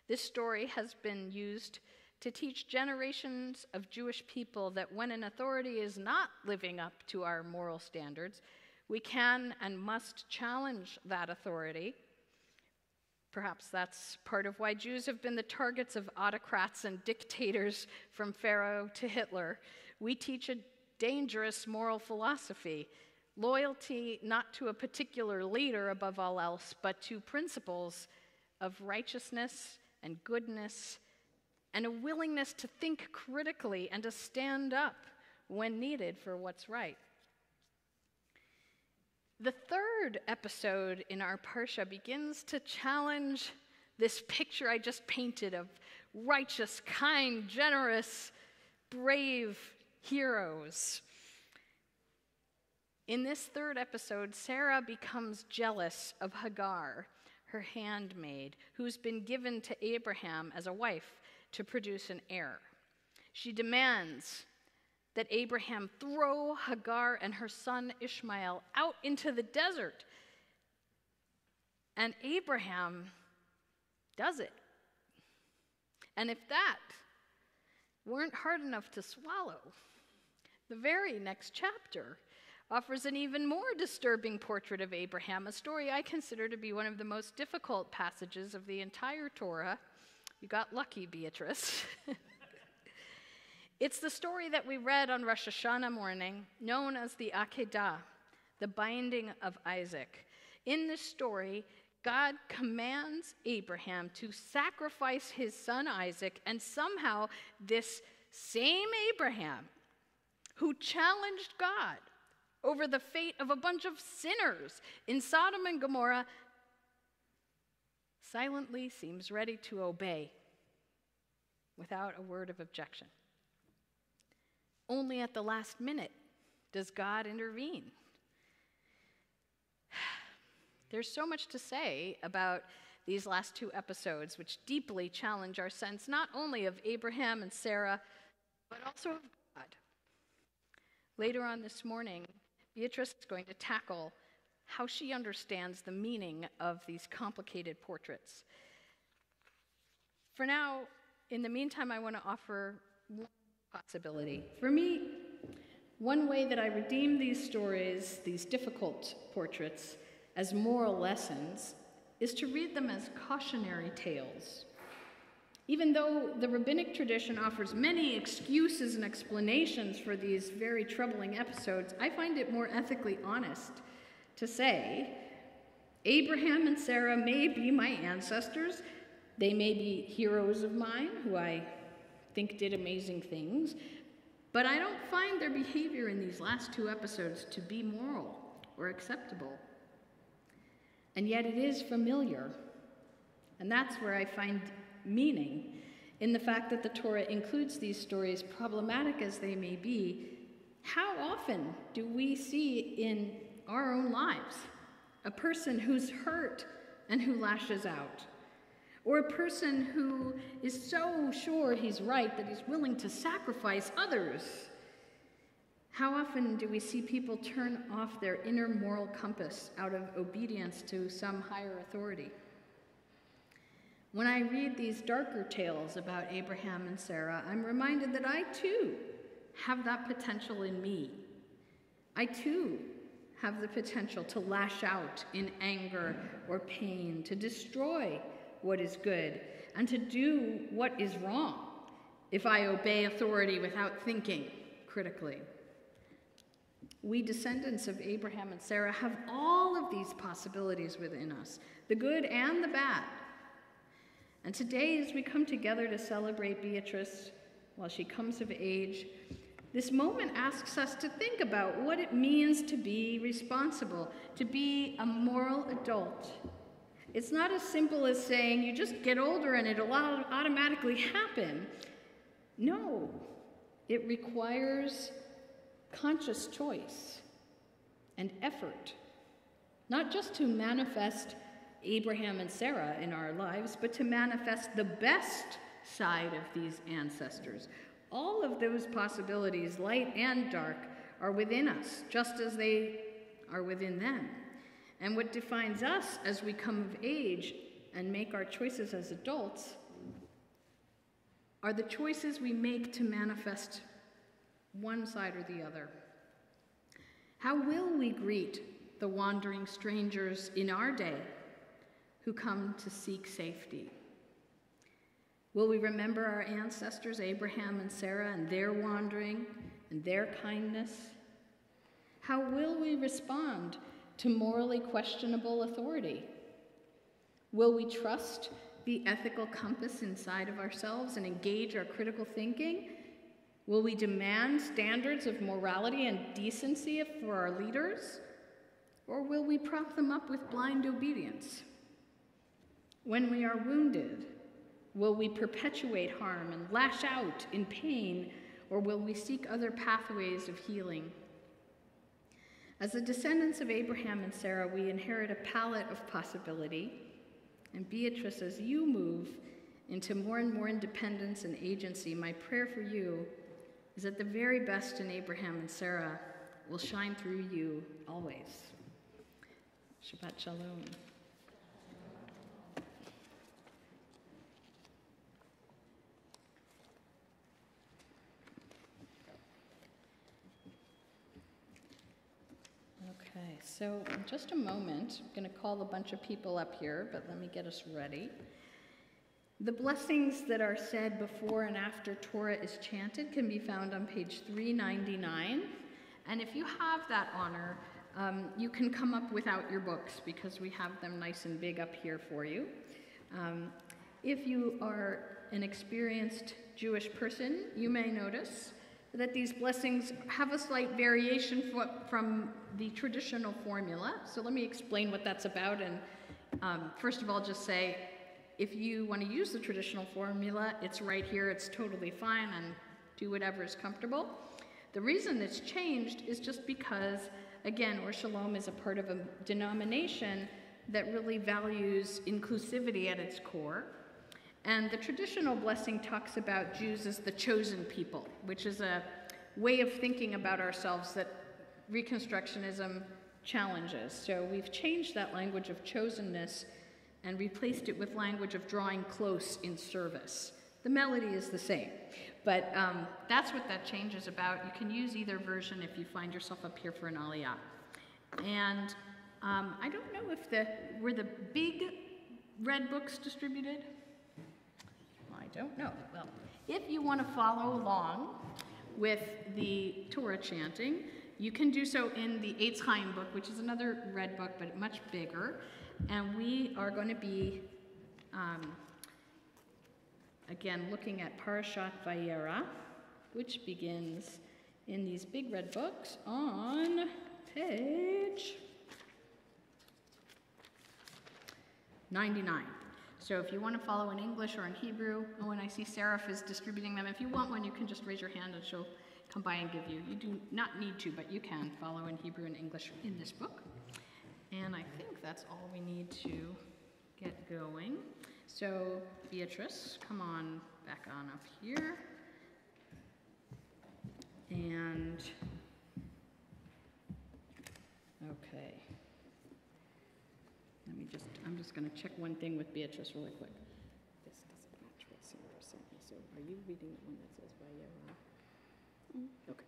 This story has been used to teach generations of Jewish people that when an authority is not living up to our moral standards, We can and must challenge that authority. Perhaps that's part of why Jews have been the targets of autocrats and dictators from Pharaoh to Hitler. We teach a dangerous moral philosophy, loyalty not to a particular leader above all else, but to principles of righteousness and goodness, and a willingness to think critically and to stand up when needed for what's right. The third episode in our Parsha begins to challenge this picture I just painted of righteous, kind, generous, brave heroes. In this third episode, Sarah becomes jealous of Hagar, her handmaid, who's been given to Abraham as a wife to produce an heir. She demands that Abraham throw Hagar and her son Ishmael out into the desert. And Abraham does it. And if that weren't hard enough to swallow, the very next chapter offers an even more disturbing portrait of Abraham, a story I consider to be one of the most difficult passages of the entire Torah. You got lucky, Beatrice. It's the story that we read on Rosh Hashanah morning, known as the Akedah, the binding of Isaac. In this story, God commands Abraham to sacrifice his son Isaac, and somehow this same Abraham, who challenged God over the fate of a bunch of sinners in Sodom and Gomorrah, silently seems ready to obey without a word of objection. Only at the last minute does God intervene. There's so much to say about these last two episodes, which deeply challenge our sense not only of Abraham and Sarah, but also of God. Later on this morning, Beatrice is going to tackle how she understands the meaning of these complicated portraits. For now, in the meantime, I want to offer one possibility. For me, one way that I redeem these stories, these difficult portraits, as moral lessons, is to read them as cautionary tales. Even though the rabbinic tradition offers many excuses and explanations for these very troubling episodes, I find it more ethically honest to say, Abraham and Sarah may be my ancestors, they may be heroes of mine who I think did amazing things, but I don't find their behavior in these last two episodes to be moral or acceptable. And yet it is familiar. And that's where I find meaning in the fact that the Torah includes these stories, problematic as they may be. How often do we see in our own lives a person who's hurt and who lashes out? Or a person who is so sure he's right that he's willing to sacrifice others? How often do we see people turn off their inner moral compass out of obedience to some higher authority? When I read these darker tales about Abraham and Sarah, I'm reminded that I too have that potential in me. I too have the potential to lash out in anger or pain, to destroy what is good, and to do what is wrong if I obey authority without thinking critically. We descendants of Abraham and Sarah have all of these possibilities within us, the good and the bad. And today, as we come together to celebrate Beatrice while she comes of age, this moment asks us to think about what it means to be responsible, to be a moral adult. It's not as simple as saying you just get older and it'll automatically happen. No, it requires conscious choice and effort, not just to manifest Abraham and Sarah in our lives, but to manifest the best side of these ancestors. All of those possibilities, light and dark, are within us, just as they are within them. And what defines us as we come of age and make our choices as adults are the choices we make to manifest one side or the other. How will we greet the wandering strangers in our day who come to seek safety? Will we remember our ancestors, Abraham and Sarah, and their wandering and their kindness? How will we respond to morally questionable authority? Will we trust the ethical compass inside of ourselves and engage our critical thinking? Will we demand standards of morality and decency for our leaders? Or will we prop them up with blind obedience? When we are wounded, will we perpetuate harm and lash out in pain, or will we seek other pathways of healing? As the descendants of Abraham and Sarah, we inherit a palette of possibility. And Beatrice, as you move into more and more independence and agency, my prayer for you is that the very best in Abraham and Sarah will shine through you always. Shabbat Shalom. Okay, so in just a moment, I'm going to call a bunch of people up here, but let me get us ready. The blessings that are said before and after Torah is chanted can be found on page 399. And if you have that honor, you can come up without your books because we have them nice and big up here for you. If you are an experienced Jewish person, you may notice that these blessings have a slight variation from the traditional formula. So let me explain what that's about. And first of all, just say, if you want to use the traditional formula, it's right here, it's totally fine, and do whatever is comfortable. The reason it's changed is just because, again, Or Shalom is a part of a denomination that really values inclusivity at its core. And the traditional blessing talks about Jews as the chosen people, which is a way of thinking about ourselves that Reconstructionism challenges. So we've changed that language of chosenness and replaced it with language of drawing close in service. The melody is the same, but that's what that change is about. You can use either version if you find yourself up here for an aliyah. And I don't know if were the big red books distributed? I don't know. Well, if you want to follow along with the Torah chanting, you can do so in the Eitz Chaim book, which is another red book, but much bigger. And we are going to be, again, looking at Parashat Vayera, which begins in these big red books on page 99. So if you want to follow in English or in Hebrew, and I see Seraph is distributing them. If you want one, you can just raise your hand and she'll come by and give you. You do not need to, but you can follow in Hebrew and English in this book. And I think that's all we need to get going. So Beatrice, come on back on up here. And, okay. I'm just going to check one thing with Beatrice really quick. This doesn't match what Sandra sent me. So are you reading the one that says Vayera? Okay.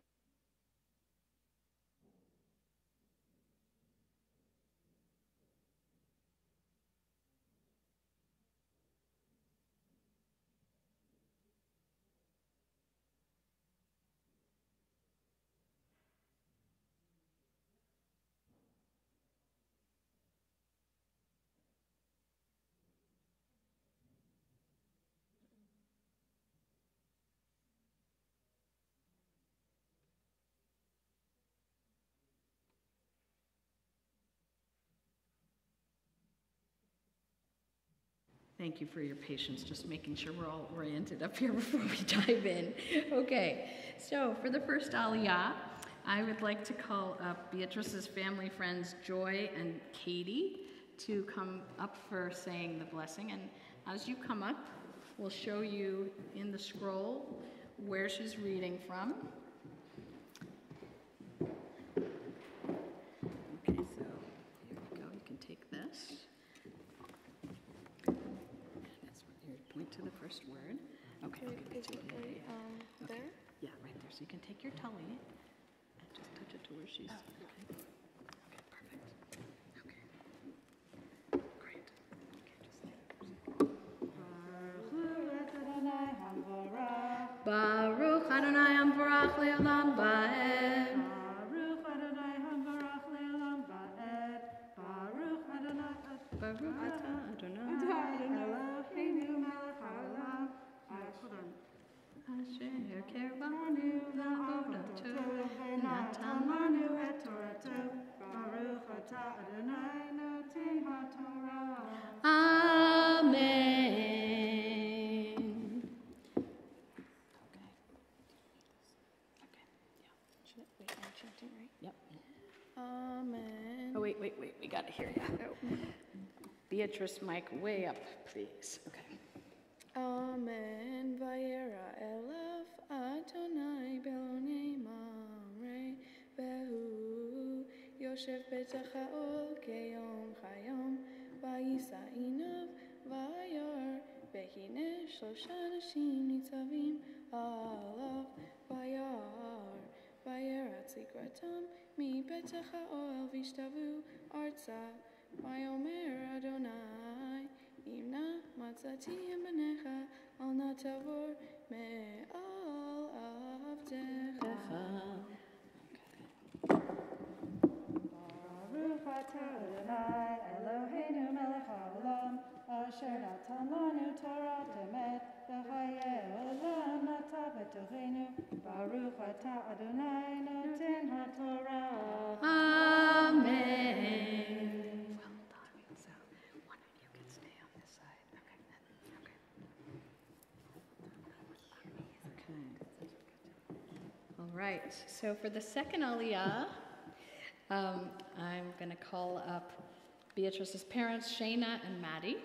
Thank you for your patience, just making sure we're all oriented up here before we dive in. Okay, so for the first aliyah, I would like to call up Beatrice's family friends Joy and Katie to come up for saying the blessing. And as you come up, we'll show you in the scroll where she's reading from. Okay, so here we go. You can take this. Point to the first word. Okay, I'll give it to you. Right, Okay. there? Yeah, right there. So you can take your tully and just touch it to where she's. Okay, perfect. le'olam va'ed. Baruch Adonai Havarach Le'olam Va'ed. Baruch Adonai Baruch atah Adonai Eloheinu melech haolam. Hold on. asher kerbanu la'avodato Natan lanu et Torato. Baruch atah Adonai noten haTorah. Amen. Yep. Amen. Oh, wait, we gotta hear you. Beatrice, mic way up, please. Okay. Amen. Vayera elef Adonai belonei mamre vehu yoshev betach ha'ol keyom chayom vayisa inav vayar vehine shlosha nashim nitzavim alav vayar vayerat zikratam mi betach ha'ol vishtavu arza vayomer Adonai Imna matzati ebenecha al na tavor me'al avdecha. Baruch atah Adonai Eloheinu melech haolam asher natan lanu Torah emet v'chayei olam nata b'tochenu. Baruch atah Adonai noten haTorah. Amen. Well done. So, one of you can stay on this side. Okay. All right. So for the second aliyah, I'm going to call up Beatrice's parents, Shayna and Maddie.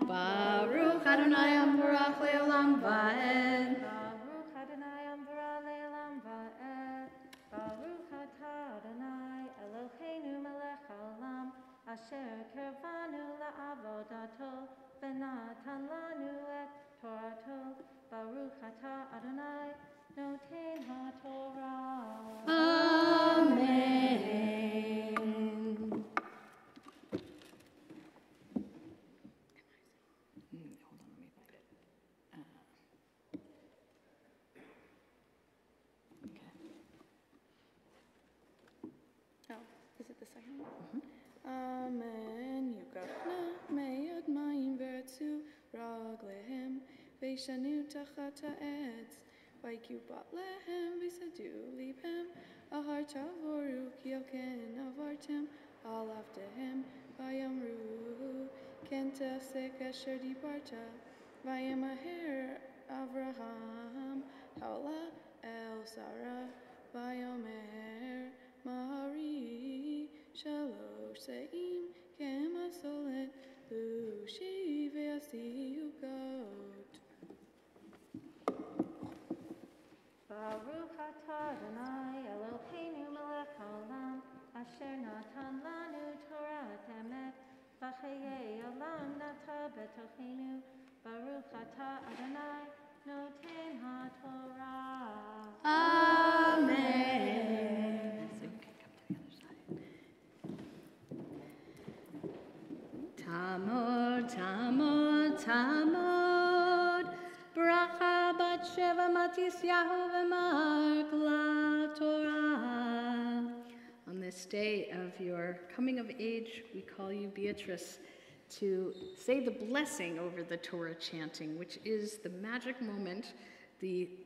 Baruch Adonai Amvarach Le'olam Va'ed. Baruch Adonai Amvarach Le'olam Va'ed. Baruch atah Adonai Eloheinu melech haolam asher kervanu la'avodato v'natan lanu et Torato. Baruch atah Adonai noten haTorah. Amen. Is it the second one? Amen. Yukachna meyod mayim ve'etzu raglehem ve'shanu tachat ha'etz v'yiku bat lehem v'sadu libhem ahar tavoru kielken avartem al avdehem v'yamru ken tasek asher dibarta v'yamaher Avraham haola el Sarah v'yomer Mahari Shalosh Seim Kemasolet Lushi Ve'asi Ugot. Baruch atah Adonai Eloheinu melech haolam asher natan lanu Torah emet v'chayei olam nata b'tochenu. Baruch atah Adonai noten haTorah. Amen. So you can come to the other side. Tamod, Tamod, Tamod. Bracha bat sheva matisyahu v'mark la Torah. On this day of your coming of age, we call you, Beatrice, to say the blessing over the Torah chanting, which is the magic moment,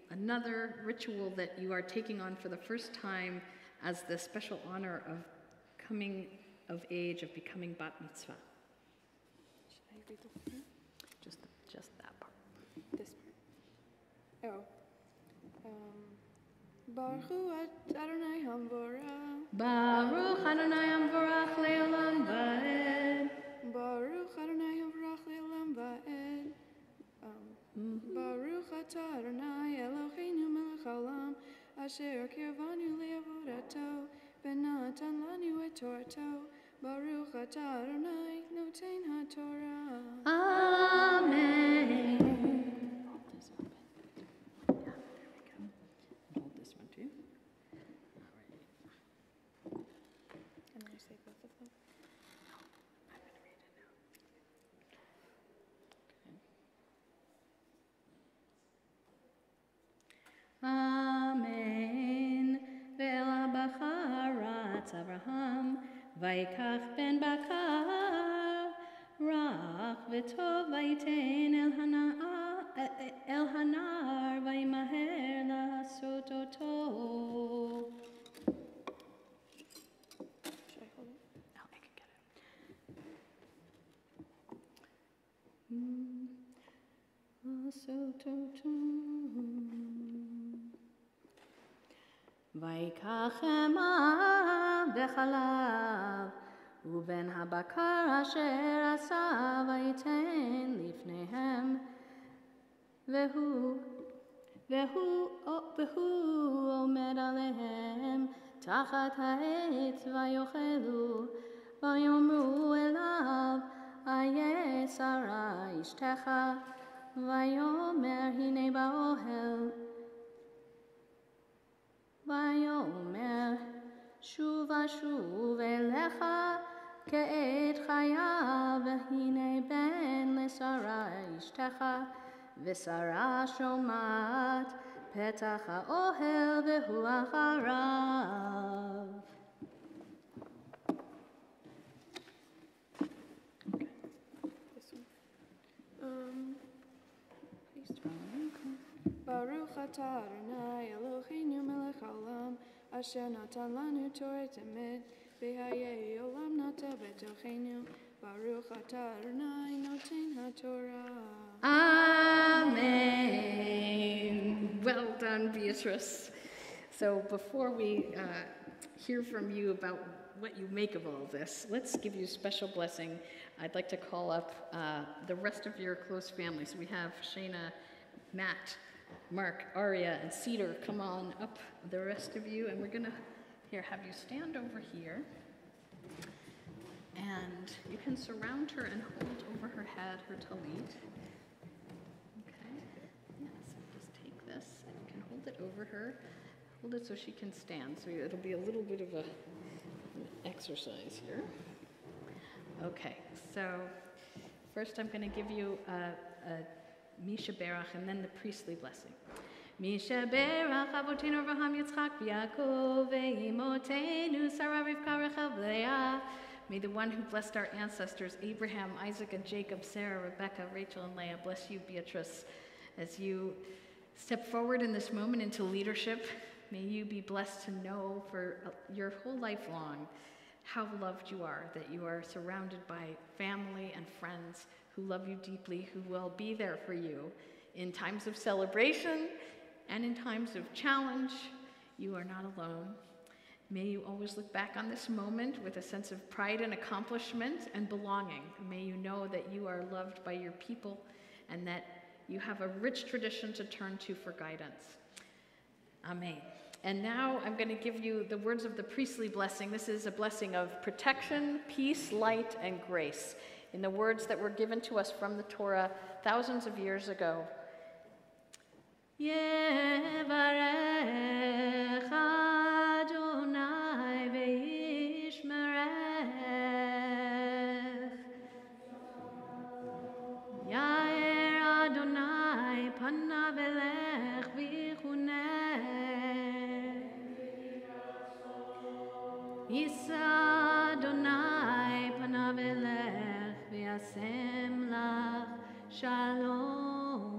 another ritual that you are taking on for the first time as the special honor of coming of age, of becoming bat mitzvah. Should I read the whole thing? Just that part. This part. Baruch Adonai Hamvorah. Baruch Adonai Amvarach Le'olam Va'ed. Baruch Adonai Hamvorach Le'olam Va'ed. Baruch atah Adonai Eloheinu melech haolam asher kirvanu le'avodato v'natan lanu et Torato. Baruch atah Adonai noten haTorah. Amen. Batz Abraham, Vaikach ben Bakar, Rach v'tov vayten el hanar, Vaymaher la'asot oto. Should I hold it? Oh, I can get it. ויקח אמה בחלב, ובין הבקר אשר עשה ויתן לפניהם, והוא עומד עליהם תחת העץ ויאכלו, ויאמרו אליו, איה שרה אשתך, ויאמר הנה באוהל, ויאמר שוב אשוב אליך כעת חיה, והנה בן לשרה אשתך, ושרה שומעת פתח האוהל והוא אחריו. Baruch atah Adonai Eloheinu melech haolam, asher natan lanu Torah emet, v'hayei olam nata betochenu. Baruch atah Adonai noten haTorah. Amen. Well done, Beatrice. So before we hear from you about what you make of all this, let's give you a special blessing. I'd like to call up the rest of your close family. So we have Shayna, Matt, Mark, Aria, and Cedar. Come on up, the rest of you, and we're gonna have you stand over here, and you can surround her and hold over her head her talit. Okay. Yes. Just take this and you can hold it over her. Hold it so she can stand. So it'll be a little bit of an exercise here. Okay. So first, I'm going to give you a Misha Berach, and then the priestly blessing. Misha Berach Avotenu Avraham Yitzchak v'Yaakov ve'imotenu Sarah Rivka Rachel v'Leah. May the one who blessed our ancestors, Abraham, Isaac, and Jacob, Sarah, Rebecca, Rachel, and Leah, bless you, Beatrice, as you step forward in this moment into leadership. May you be blessed to know for your whole life long how loved you are, that you are surrounded by family and friends who love you deeply, who will be there for you in times of celebration and in times of challenge. You are not alone. May you always look back on this moment with a sense of pride and accomplishment and belonging. May you know that you are loved by your people and that you have a rich tradition to turn to for guidance. Amen. And now I'm going to give you the words of the priestly blessing. This is a blessing of protection, peace, light, and grace, in the words that were given to us from the Torah thousands of years ago. Yevarech Adonai ve'yishmerech. Yair Adonai panav elech v'yichunech. Yisa Adonai panav elech v'yasem lach shalom.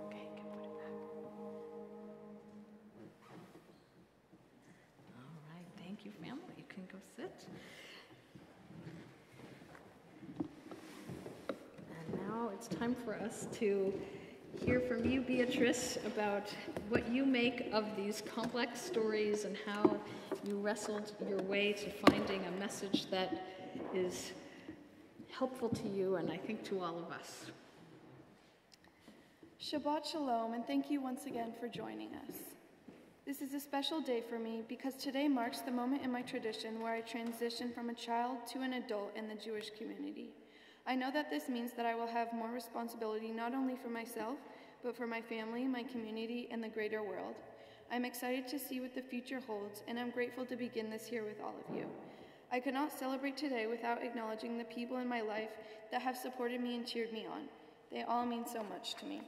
Okay, you can put it back. All right, thank you, family. You can go sit. And now it's time for us to hear from you, Beatrice, about what you make of these complex stories and how you wrestled your way to finding a message that is helpful to you and I think to all of us. Shabbat Shalom, and thank you once again for joining us. This is a special day for me because today marks the moment in my tradition where I transition from a child to an adult in the Jewish community. I know that this means that I will have more responsibility not only for myself, but for my family, my community, and the greater world. I'm excited to see what the future holds, and I'm grateful to begin this year with all of you. I could not celebrate today without acknowledging the people in my life that have supported me and cheered me on. They all mean so much to me.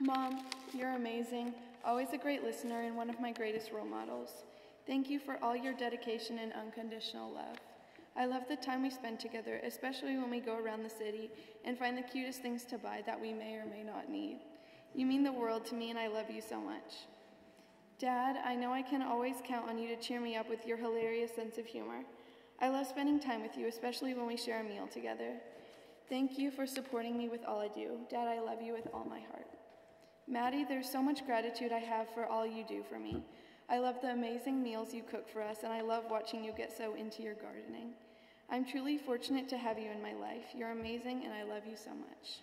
Mom, you're amazing. always a great listener and one of my greatest role models. Thank you for all your dedication and unconditional love. I love the time we spend together, especially when we go around the city and find the cutest things to buy that we may or may not need. You mean the world to me, and I love you so much. Dad, I know I can always count on you to cheer me up with your hilarious sense of humor. I love spending time with you, especially when we share a meal together. Thank you for supporting me with all I do. Dad, I love you with all my heart. Maddie, there's so much gratitude I have for all you do for me. I love the amazing meals you cook for us, and I love watching you get so into your gardening. I'm truly fortunate to have you in my life. You're amazing, and I love you so much.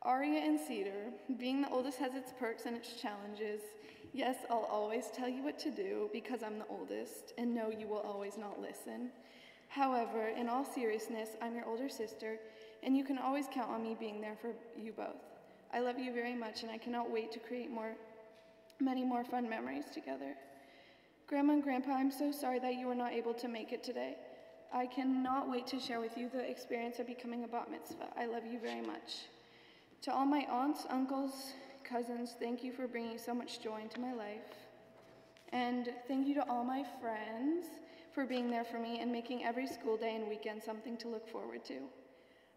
Aria and Cedar, being the oldest has its perks and its challenges. Yes, I'll always tell you what to do because I'm the oldest, and no, you will always not listen. However, in all seriousness, I'm your older sister, and you can always count on me being there for you both. I love you very much, and I cannot wait to create many more fun memories together. Grandma and Grandpa, I'm so sorry that you were not able to make it today. I cannot wait to share with you the experience of becoming a bat mitzvah. I love you very much. To all my aunts, uncles, cousins, thank you for bringing so much joy into my life. And thank you to all my friends for being there for me and making every school day and weekend something to look forward to.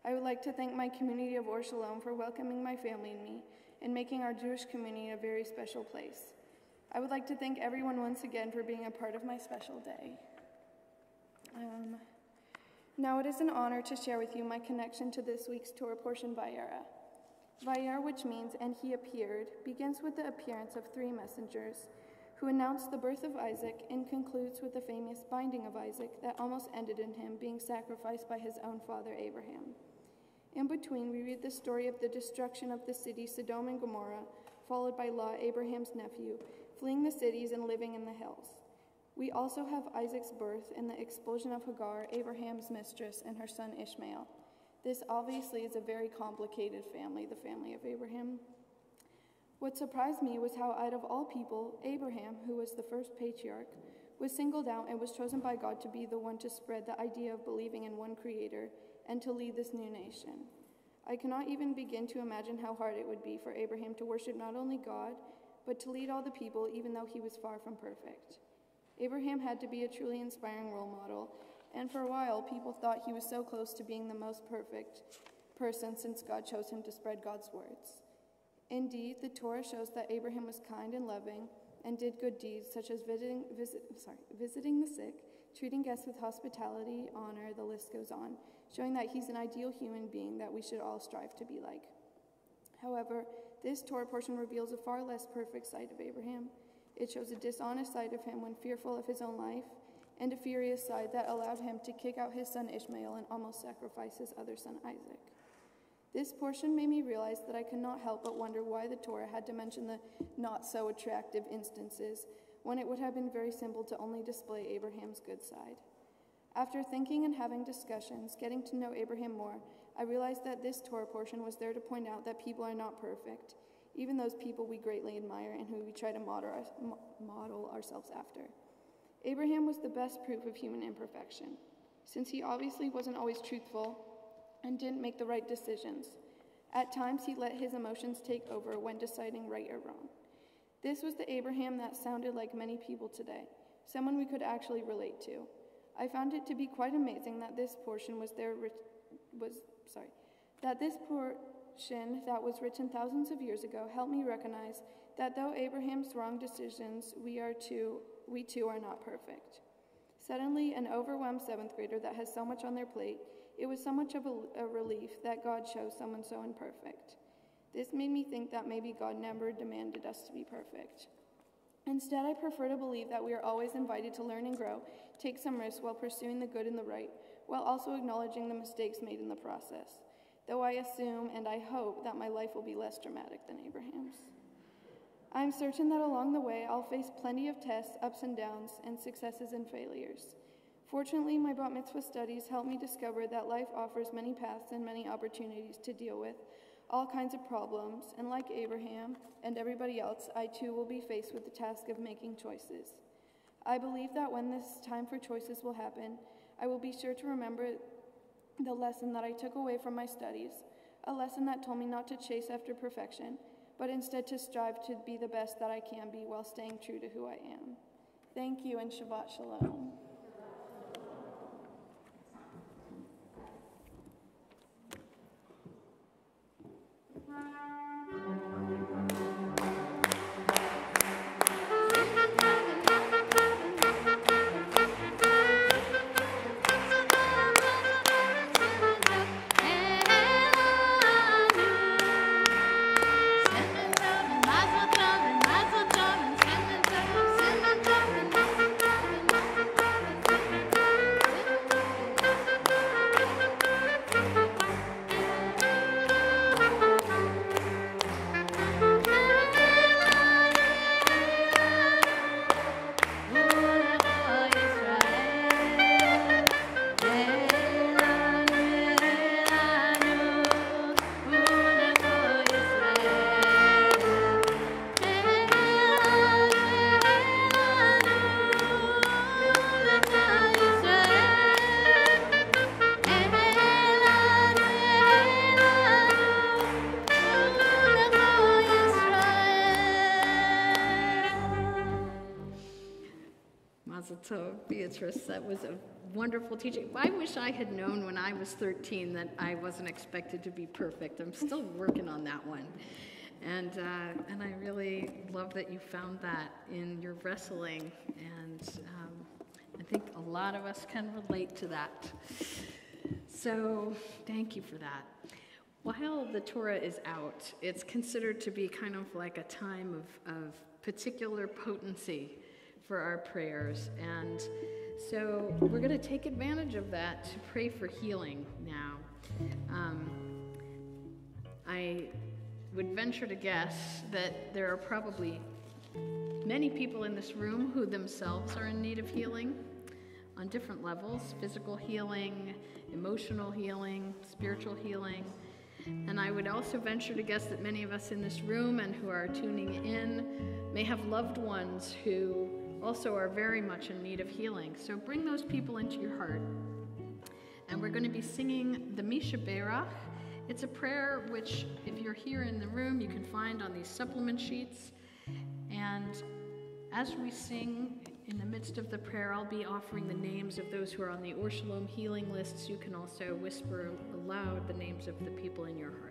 I would like to thank my community of Or Shalom for welcoming my family and me and making our Jewish community a very special place. I would like to thank everyone once again for being a part of my special day. Now it is an honor to share with you my connection to this week's Torah portion, Vayera. Vayera, which means, and he appeared, begins with the appearance of three messengers who announced the birth of Isaac and concludes with the famous binding of Isaac that almost ended in him being sacrificed by his own father Abraham. In between, we read the story of the destruction of the city Sodom and Gomorrah, followed by Lot, Abraham's nephew, fleeing the cities and living in the hills. We also have Isaac's birth and the expulsion of Hagar, Abraham's mistress, and her son Ishmael. This obviously is a very complicated family, the family of Abraham. What surprised me was how, out of all people, Abraham, who was the first patriarch, was singled out and was chosen by God to be the one to spread the idea of believing in one creator and to lead this new nation. I cannot even begin to imagine how hard it would be for Abraham to worship not only God, but to lead all the people, even though he was far from perfect. Abraham had to be a truly inspiring role model, and for a while, people thought he was so close to being the most perfect person since God chose him to spread God's words. Indeed, the Torah shows that Abraham was kind and loving and did good deeds such as visiting the sick, treating guests with hospitality, honor, the list goes on, showing that he's an ideal human being that we should all strive to be like. However, this Torah portion reveals a far less perfect side of Abraham. It shows a dishonest side of him when fearful of his own life, and a furious side that allowed him to kick out his son Ishmael and almost sacrifice his other son Isaac. This portion made me realize that I could not help but wonder why the Torah had to mention the not-so-attractive instances when it would have been very simple to only display Abraham's good side. After thinking and having discussions, getting to know Abraham more, I realized that this Torah portion was there to point out that people are not perfect, even those people we greatly admire and who we try to model ourselves after. Abraham was the best proof of human imperfection, since he obviously wasn't always truthful and didn't make the right decisions. At times, he let his emotions take over when deciding right or wrong. This was the Abraham that sounded like many people today, someone we could actually relate to. I found it to be quite amazing that this portion that was written thousands of years ago helped me recognize that though Abraham's wrong decisions, we too are not perfect. Suddenly, an overwhelmed seventh grader that has so much on their plate, it was so much of a relief that God chose someone so imperfect. This made me think that maybe God never demanded us to be perfect. Instead, I prefer to believe that we are always invited to learn and grow, take some risks while pursuing the good and the right, while also acknowledging the mistakes made in the process, though I assume and I hope that my life will be less dramatic than Abraham's. I'm certain that along the way, I'll face plenty of tests, ups and downs, and successes and failures. Fortunately, my bat mitzvah studies helped me discover that life offers many paths and many opportunities to deal with all kinds of problems, and like Abraham and everybody else, I too will be faced with the task of making choices. I believe that when this time for choices will happen, I will be sure to remember the lesson that I took away from my studies, a lesson that told me not to chase after perfection, but instead to strive to be the best that I can be while staying true to who I am. Thank you, and Shabbat Shalom. Beatrice, that was a wonderful teaching. I wish I had known when I was 13 that I wasn't expected to be perfect. I'm still working on that one. And I really love that you found that in your wrestling. And I think a lot of us can relate to that. So thank you for that. While the Torah is out, it's considered to be kind of like a time of particular potency for our prayers. And so we're going to take advantage of that to pray for healing now. I would venture to guess that there are probably many people in this room who themselves are in need of healing on different levels: physical healing, emotional healing, spiritual healing. And I would also venture to guess that many of us in this room and who are tuning in may have loved ones who also are very much in need of healing. So bring those people into your heart. And we're going to be singing the Misha Berach. It's a prayer which, if you're here in the room, you can find on these supplement sheets. And as we sing, in the midst of the prayer, I'll be offering the names of those who are on the Or Shalom healing lists. You can also whisper aloud the names of the people in your heart.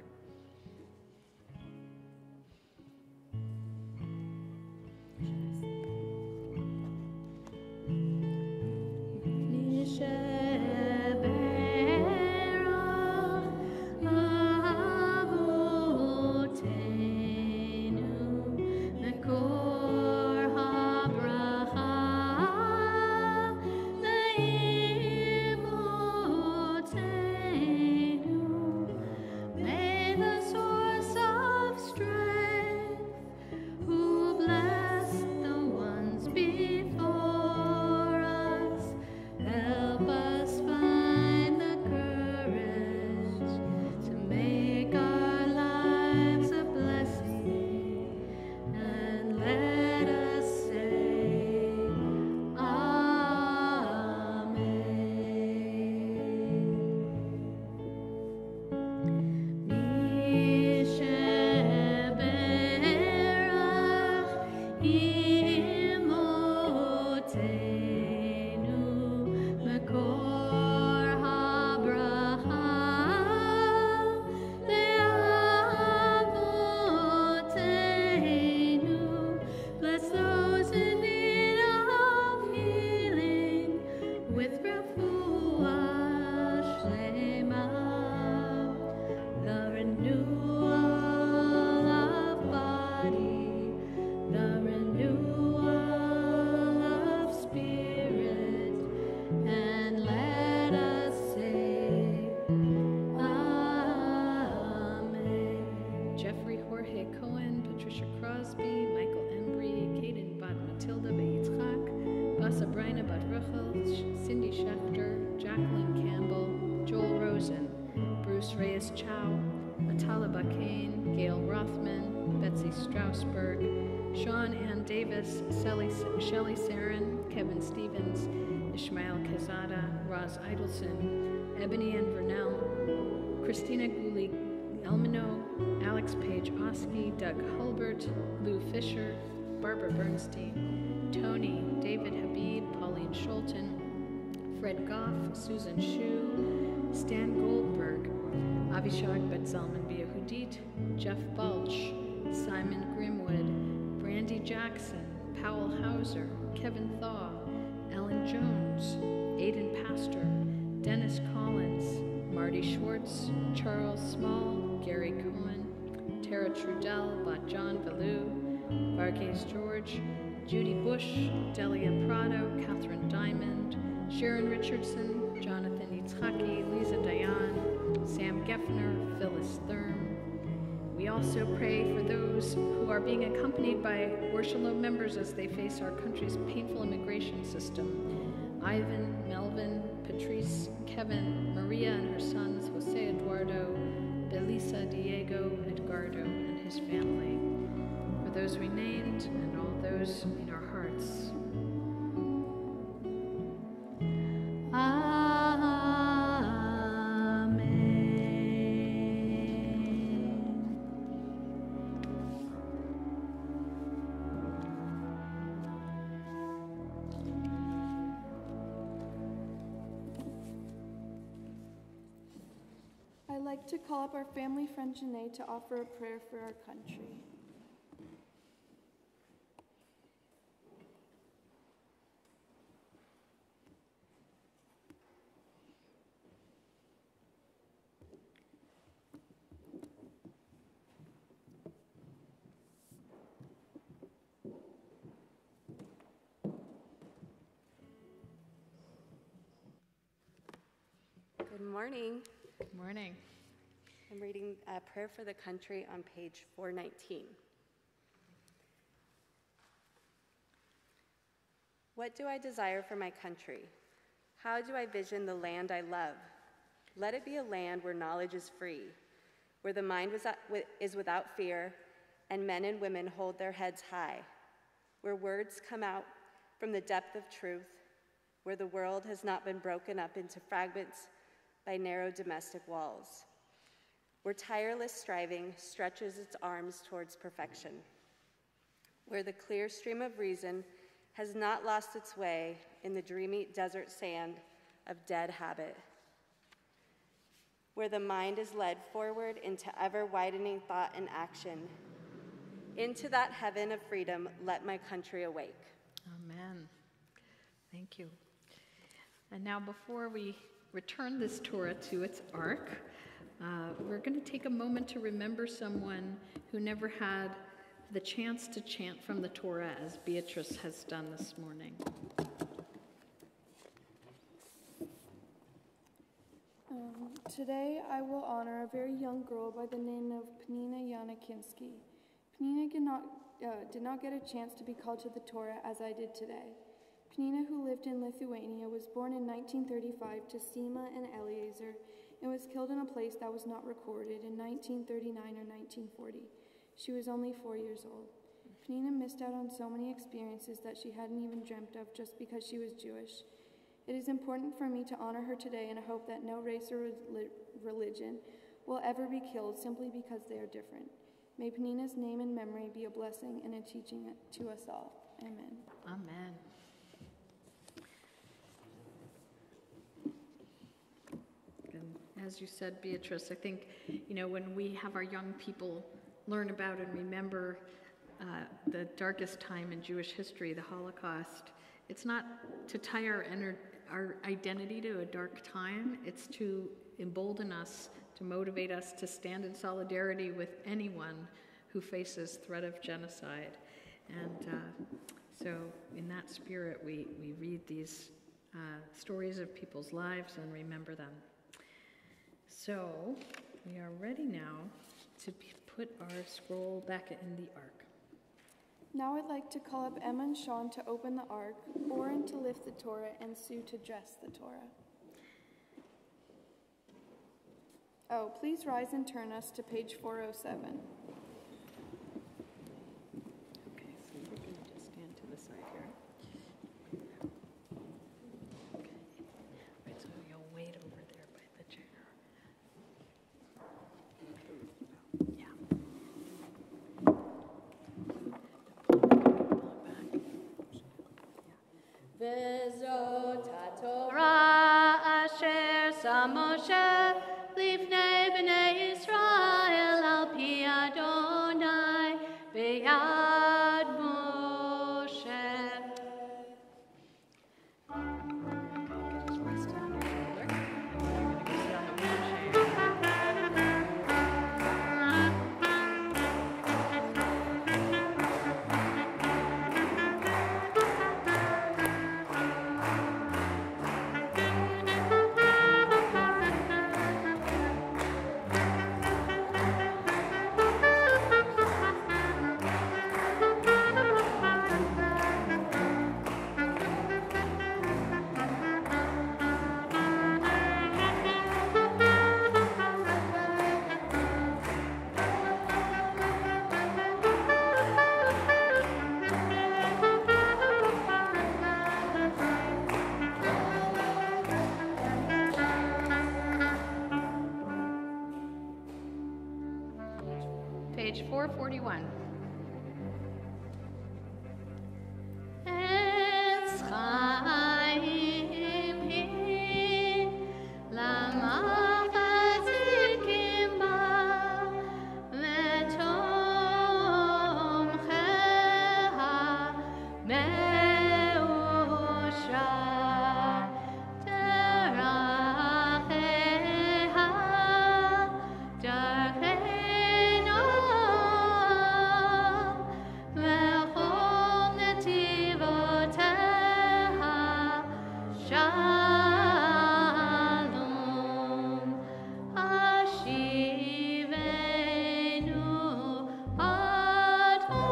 Shelley Sarin, Kevin Stevens, Ishmael Quezada, Roz Idelson, Ebony and Vernell, Christina Gulli Elmino, Alex Page Oski, Doug Hulbert, Lou Fisher, Barbara Bernstein, Tony, David Habib, Pauline Scholten, Fred Goff, Susan Shu, Stan Goldberg, Avishag Betzalman Biahudit, Jeff Balch, Simon Grimwood, Brandy Jackson, Powell Hauser, Kevin Thaw, Ellen Jones, Aidan Pastor, Dennis Collins, Marty Schwartz, Charles Small, Gary Cohen, Tara Trudell, John Ballou, Varghese George, Judy Bush, Delia Prado, Catherine Diamond, Sharon Richardson, Jonathan Yitzhaki, Lisa Dayan, Sam Geffner, Phyllis Thurm. We also pray for those who are being accompanied by Or Shalom members as they face our country's painful immigration system. Ivan, Melvin, Patrice, Kevin, Maria and her sons, Jose Eduardo, Belisa Diego, Edgardo, and his family. For those we named and all those in our hearts. I'd like to call up our family friend Janae to offer a prayer for our country. Good morning. Good morning. I'm reading a prayer for the country on page 419. What do I desire for my country? How do I vision the land I love? Let it be a land where knowledge is free, where the mind is without fear, and men and women hold their heads high, where words come out from the depth of truth, where the world has not been broken up into fragments by narrow domestic walls, where tireless striving stretches its arms towards perfection, where the clear stream of reason has not lost its way in the dreamy desert sand of dead habit, where the mind is led forward into ever-widening thought and action. Into that heaven of freedom, let my country awake. Amen. Thank you. And now before we return this Torah to its ark, we're going to take a moment to remember someone who never had the chance to chant from the Torah as Beatrice has done this morning. Today I will honor a very young girl by the name of Pnina Yanakinsky. Pnina did not get a chance to be called to the Torah as I did today. Pnina, who lived in Lithuania, was born in 1935 to Sima and Eliezer and was killed in a place that was not recorded in 1939 or 1940. She was only 4 years old. Pnina missed out on so many experiences that she hadn't even dreamt of just because she was Jewish. It is important for me to honor her today, and I hope that no race or religion will ever be killed simply because they are different. May Pnina's name and memory be a blessing and a teaching to us all. Amen. Amen. And as you said, Beatrice, I think, when we have our young people learn about and remember the darkest time in Jewish history, the Holocaust, it's not to tie our identity to a dark time. It's to embolden us, to motivate us to stand in solidarity with anyone who faces threat of genocide. And so in that spirit, we read these stories of people's lives and remember them. So we are ready now to put our scroll back in the ark. Now I'd like to call up Emma and Sean to open the ark, Oren to lift the Torah, and Sue to dress the Torah. Oh, please rise and turn us to page 407. Okay, so we're going to just stand to the side here. Okay. Right, so you'll wait over there by the chair. Yeah. וזאת התורה Torah asher sa Moshe lifnei bnei Yisrael al pi Adonai beyad Moshe. Page 441. Etz chaim hi lamachazikim ba vetomcheha meusha teracheha darcheina v'chol netivoteha shalom hashivenu Adonai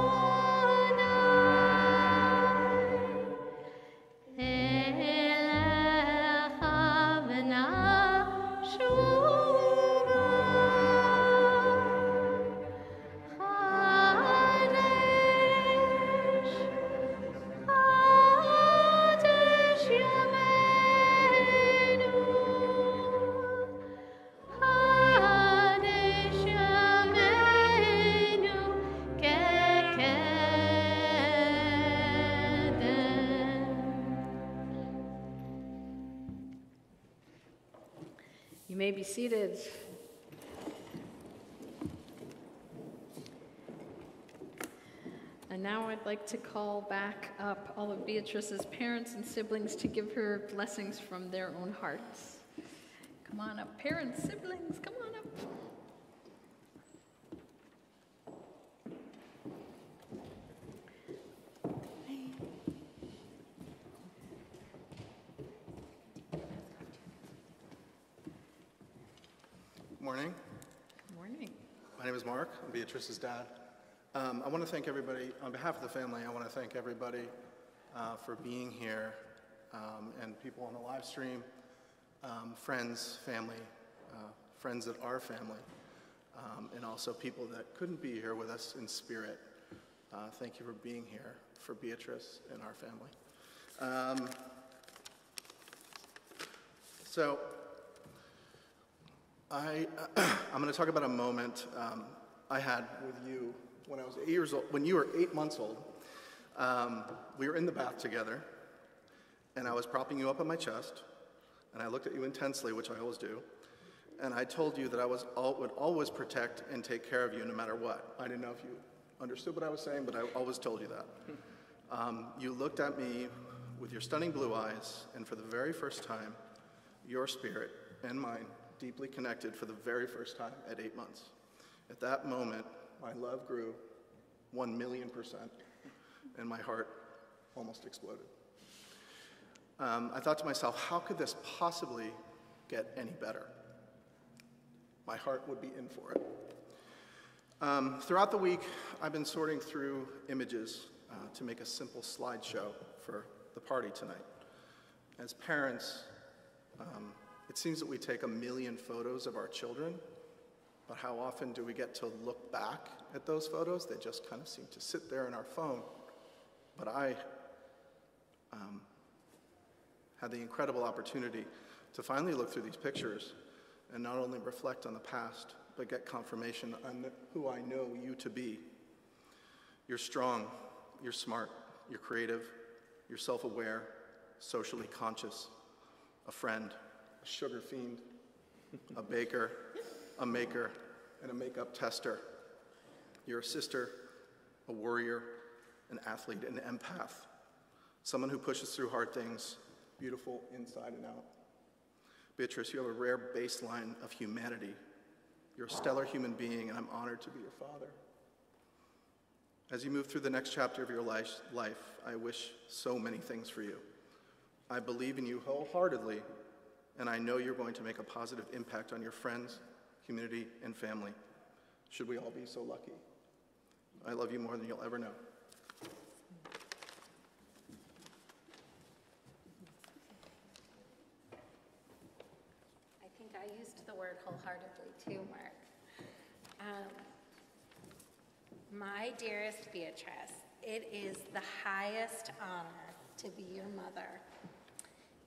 elecha v'nashuva Chadesh, Chadesh Yameinu, Chadesh Yameinu, Kekedem. You may be seated. And now I'd like to call back up all of Beatrice's parents and siblings to give her blessings from their own hearts. Come on up, parents, siblings, come on up. Morning. Good morning. My name is Mark. I'm Beatrice's dad. I want to thank everybody, on behalf of the family, I want to thank everybody for being here, and people on the live stream, friends, family, friends that are family, and also people that couldn't be here with us in spirit. Thank you for being here for Beatrice and our family. I'm going to talk about a moment I had with you when I was 8 years old. When you were 8 months old, we were in the bath together, and I was propping you up on my chest, and I looked at you intensely, which I always do, and I told you that I would always protect and take care of you no matter what. I didn't know if you understood what I was saying, but I always told you that. You looked at me with your stunning blue eyes, and for the very first time, your spirit and mine deeply connected for the very first time at 8 months. At that moment, my love grew 1,000,000%, and my heart almost exploded. I thought to myself, how could this possibly get any better? My heart would be in for it. Throughout the week, I've been sorting through images to make a simple slideshow for the party tonight. As parents, it seems that we take 1,000,000 photos of our children, but how often do we get to look back at those photos? They just kind of seem to sit there in our phone. But I had the incredible opportunity to finally look through these pictures and not only reflect on the past, but get confirmation on who I know you to be. You're strong, you're smart, you're creative, you're self-aware, socially conscious, a friend, a sugar fiend, a baker, a maker, and a makeup tester. You're a sister, a warrior, an athlete, an empath, someone who pushes through hard things, beautiful inside and out. Beatrice, you have a rare baseline of humanity. You're a stellar human being, and I'm honored to be your father. As you move through the next chapter of your life, I wish so many things for you. I believe in you wholeheartedly, and I know you're going to make a positive impact on your friends, community, and family. Should we all be so lucky? I love you more than you'll ever know. I think I used the word wholeheartedly too, Mark. My dearest Beatrice, it is the highest honor to be your mother.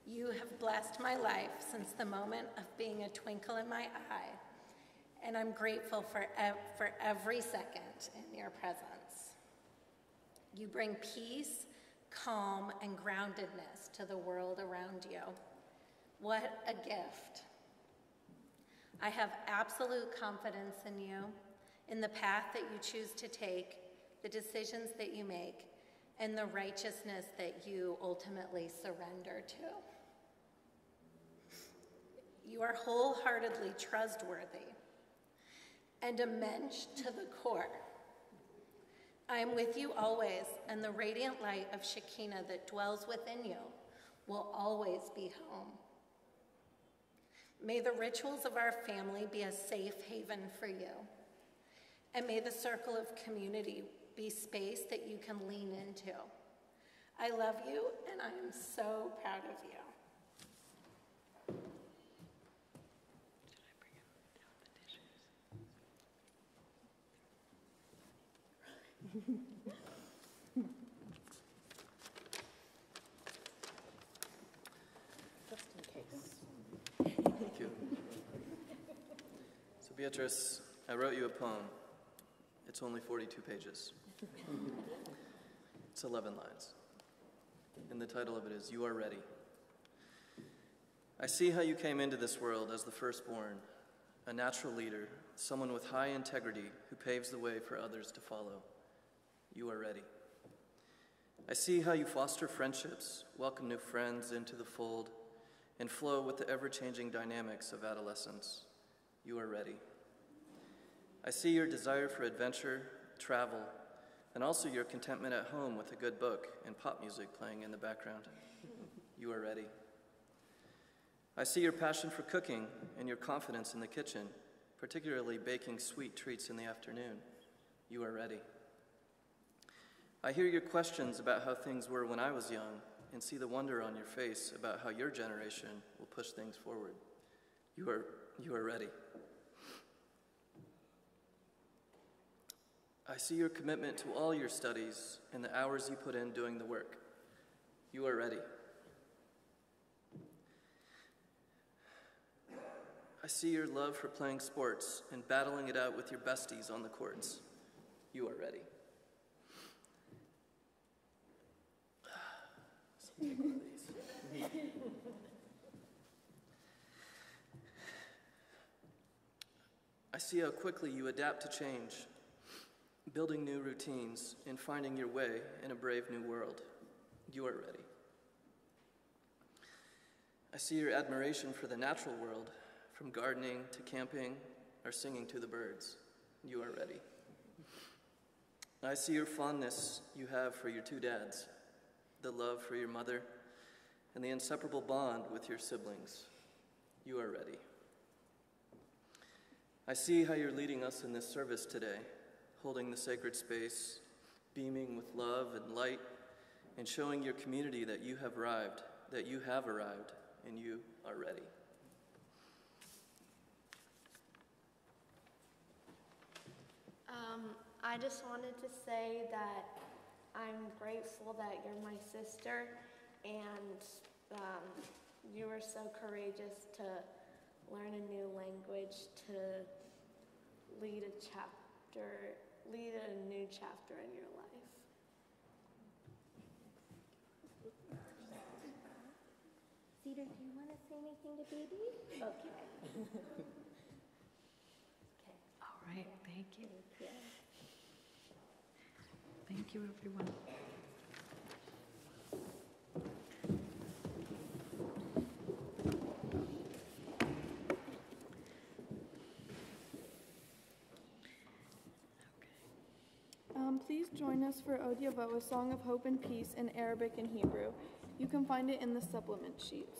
You have blessed my life since the moment of being a twinkle in my eye, and I'm grateful for every second in your presence. You bring peace, calm, and groundedness to the world around you. What a gift. I have absolute confidence in you, in the path that you choose to take, the decisions that you make, and the righteousness that you ultimately surrender to. You are wholeheartedly trustworthy and a mensch to the core. I am with you always, and the radiant light of Shekinah that dwells within you will always be home. May the rituals of our family be a safe haven for you, and may the circle of community be space that you can lean into. I love you, and I am so proud of you. Just in case. Thank you. So Beatrice, I wrote you a poem. It's only 42 pages. It's 11 lines. And the title of it is, You Are Ready. I see how you came into this world as the firstborn, a natural leader, someone with high integrity who paves the way for others to follow. You are ready. I see how you foster friendships, welcome new friends into the fold, and flow with the ever-changing dynamics of adolescence. You are ready. I see your desire for adventure, travel, and also your contentment at home with a good book and pop music playing in the background. You are ready. I see your passion for cooking and your confidence in the kitchen, particularly baking sweet treats in the afternoon. You are ready. I hear your questions about how things were when I was young and see the wonder on your face about how your generation will push things forward. You are ready. I see your commitment to all your studies and the hours you put in doing the work. You are ready. I see your love for playing sports and battling it out with your besties on the courts. You are ready. Take one of these. I see how quickly you adapt to change, building new routines and finding your way in a brave new world. You are ready. I see your admiration for the natural world, from gardening to camping or singing to the birds. You are ready. I see your fondness you have for your two dads, the love for your mother, and the inseparable bond with your siblings. You are ready. I see how you're leading us in this service today, holding the sacred space, beaming with love and light, and showing your community that you have arrived, and you are ready. I just wanted to say that I'm grateful that you're my sister, and you were so courageous to learn a new language, to lead a new chapter in your life. Kind of baby? Okay. All right, thank you. Thank you, everyone. Please join us for Odiavo, a song of hope and peace in Arabic and Hebrew. You can find it in the supplement sheets.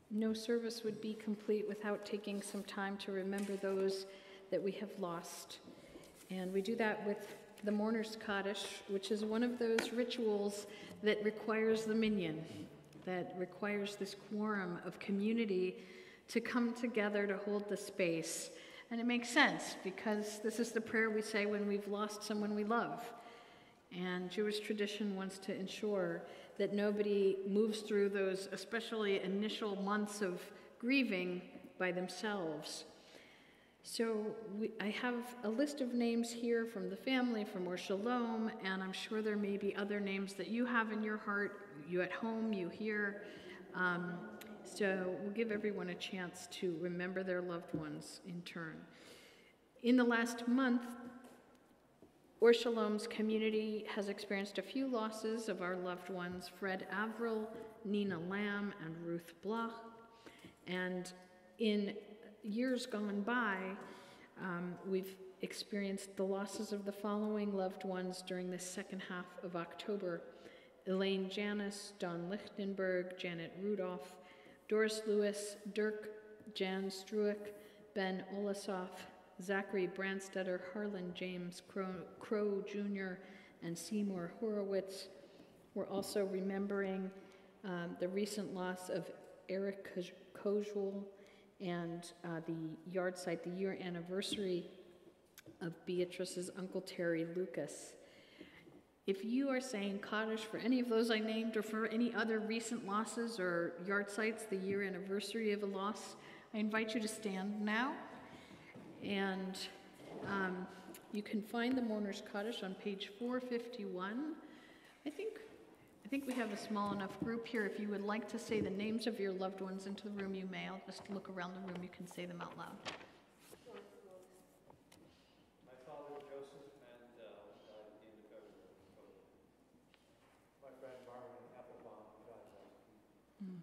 No service would be complete without taking some time to remember those that we have lost. And we do that with the Mourner's Kaddish, which is one of those rituals that requires the minyan, that requires this quorum of community to come together to hold the space. And it makes sense, because this is the prayer we say when we've lost someone we love. And Jewish tradition wants to ensure that nobody moves through those, especially initial months of grieving, by themselves. So I have a list of names here from the family, from Or Shalom, and I'm sure there may be other names that you have in your heart, you at home, you here. So we'll give everyone a chance to remember their loved ones in turn. In the last month, Or Shalom's community has experienced a few losses of our loved ones, Fred Averill, Nina Lamb, and Ruth Bloch. And in years gone by, we've experienced the losses of the following loved ones during the second half of October: Elaine Janis, Don Lichtenberg, Janet Rudolph, Doris Lewis, Dirk Jan Struick, Ben Olasoff, Zachary Brandstetter, Harlan James Crow Jr., and Seymour Horowitz. We're also remembering the recent loss of Eric Kojuel and the yard site, the year anniversary of Beatrice's Uncle Terry Lucas. If you are saying Kaddish for any of those I named, or for any other recent losses or yard sites, the year anniversary of a loss, I invite you to stand now. And you can find the Mourner's Kaddish on page 451. I I think we have a small enough group here. If you would like to say the names of your loved ones into the room, you may. I'll just look around the room. You can say them out loud. My father, Joseph Mandel, died at the end of February. My friend, Marvin Applebaum, died last week.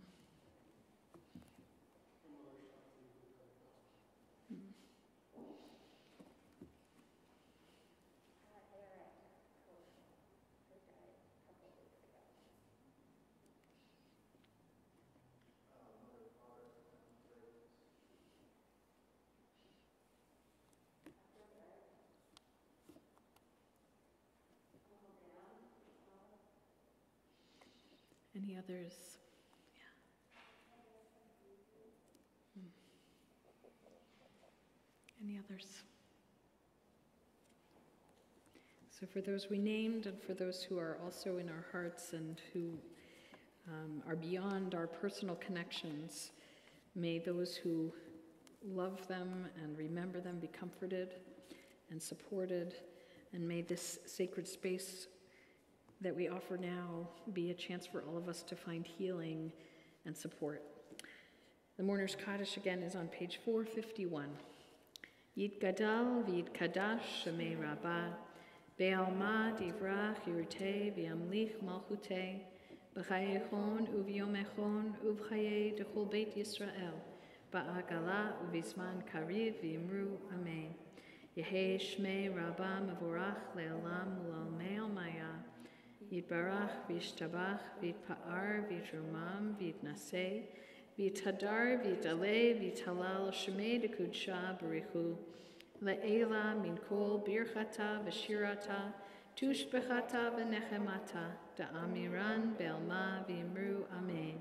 Any others? Yeah. Any others? So for those we named and for those who are also in our hearts and who are beyond our personal connections, may those who love them and remember them be comforted and supported, and may this sacred space that we offer now be a chance for all of us to find healing and support. The Mourner's Kaddish again is on page 451. Yid Gadal Vid Kadash Shemei Rabbah Be'alma Divrach Yurte V'yamlich Malchute B'chayechon Uv'yomechon Uv'chaye Dechol Beit Yisrael Ba'agala Uv'izman Kariv V'imru Amen. Yehe Shmei Rabbah Mavorach Le'olam U'lalmei Almaya Yitbarach v'yishtabach v'yitpa'ar v'yitrumam v'yitnaseh v'yitadar v'yitaleh v'yitalal shemei dekudsha b'richu le'ela min kol birchata v'shirata tushbechata v'nechemata da'amiran be'alma v'yimru amen.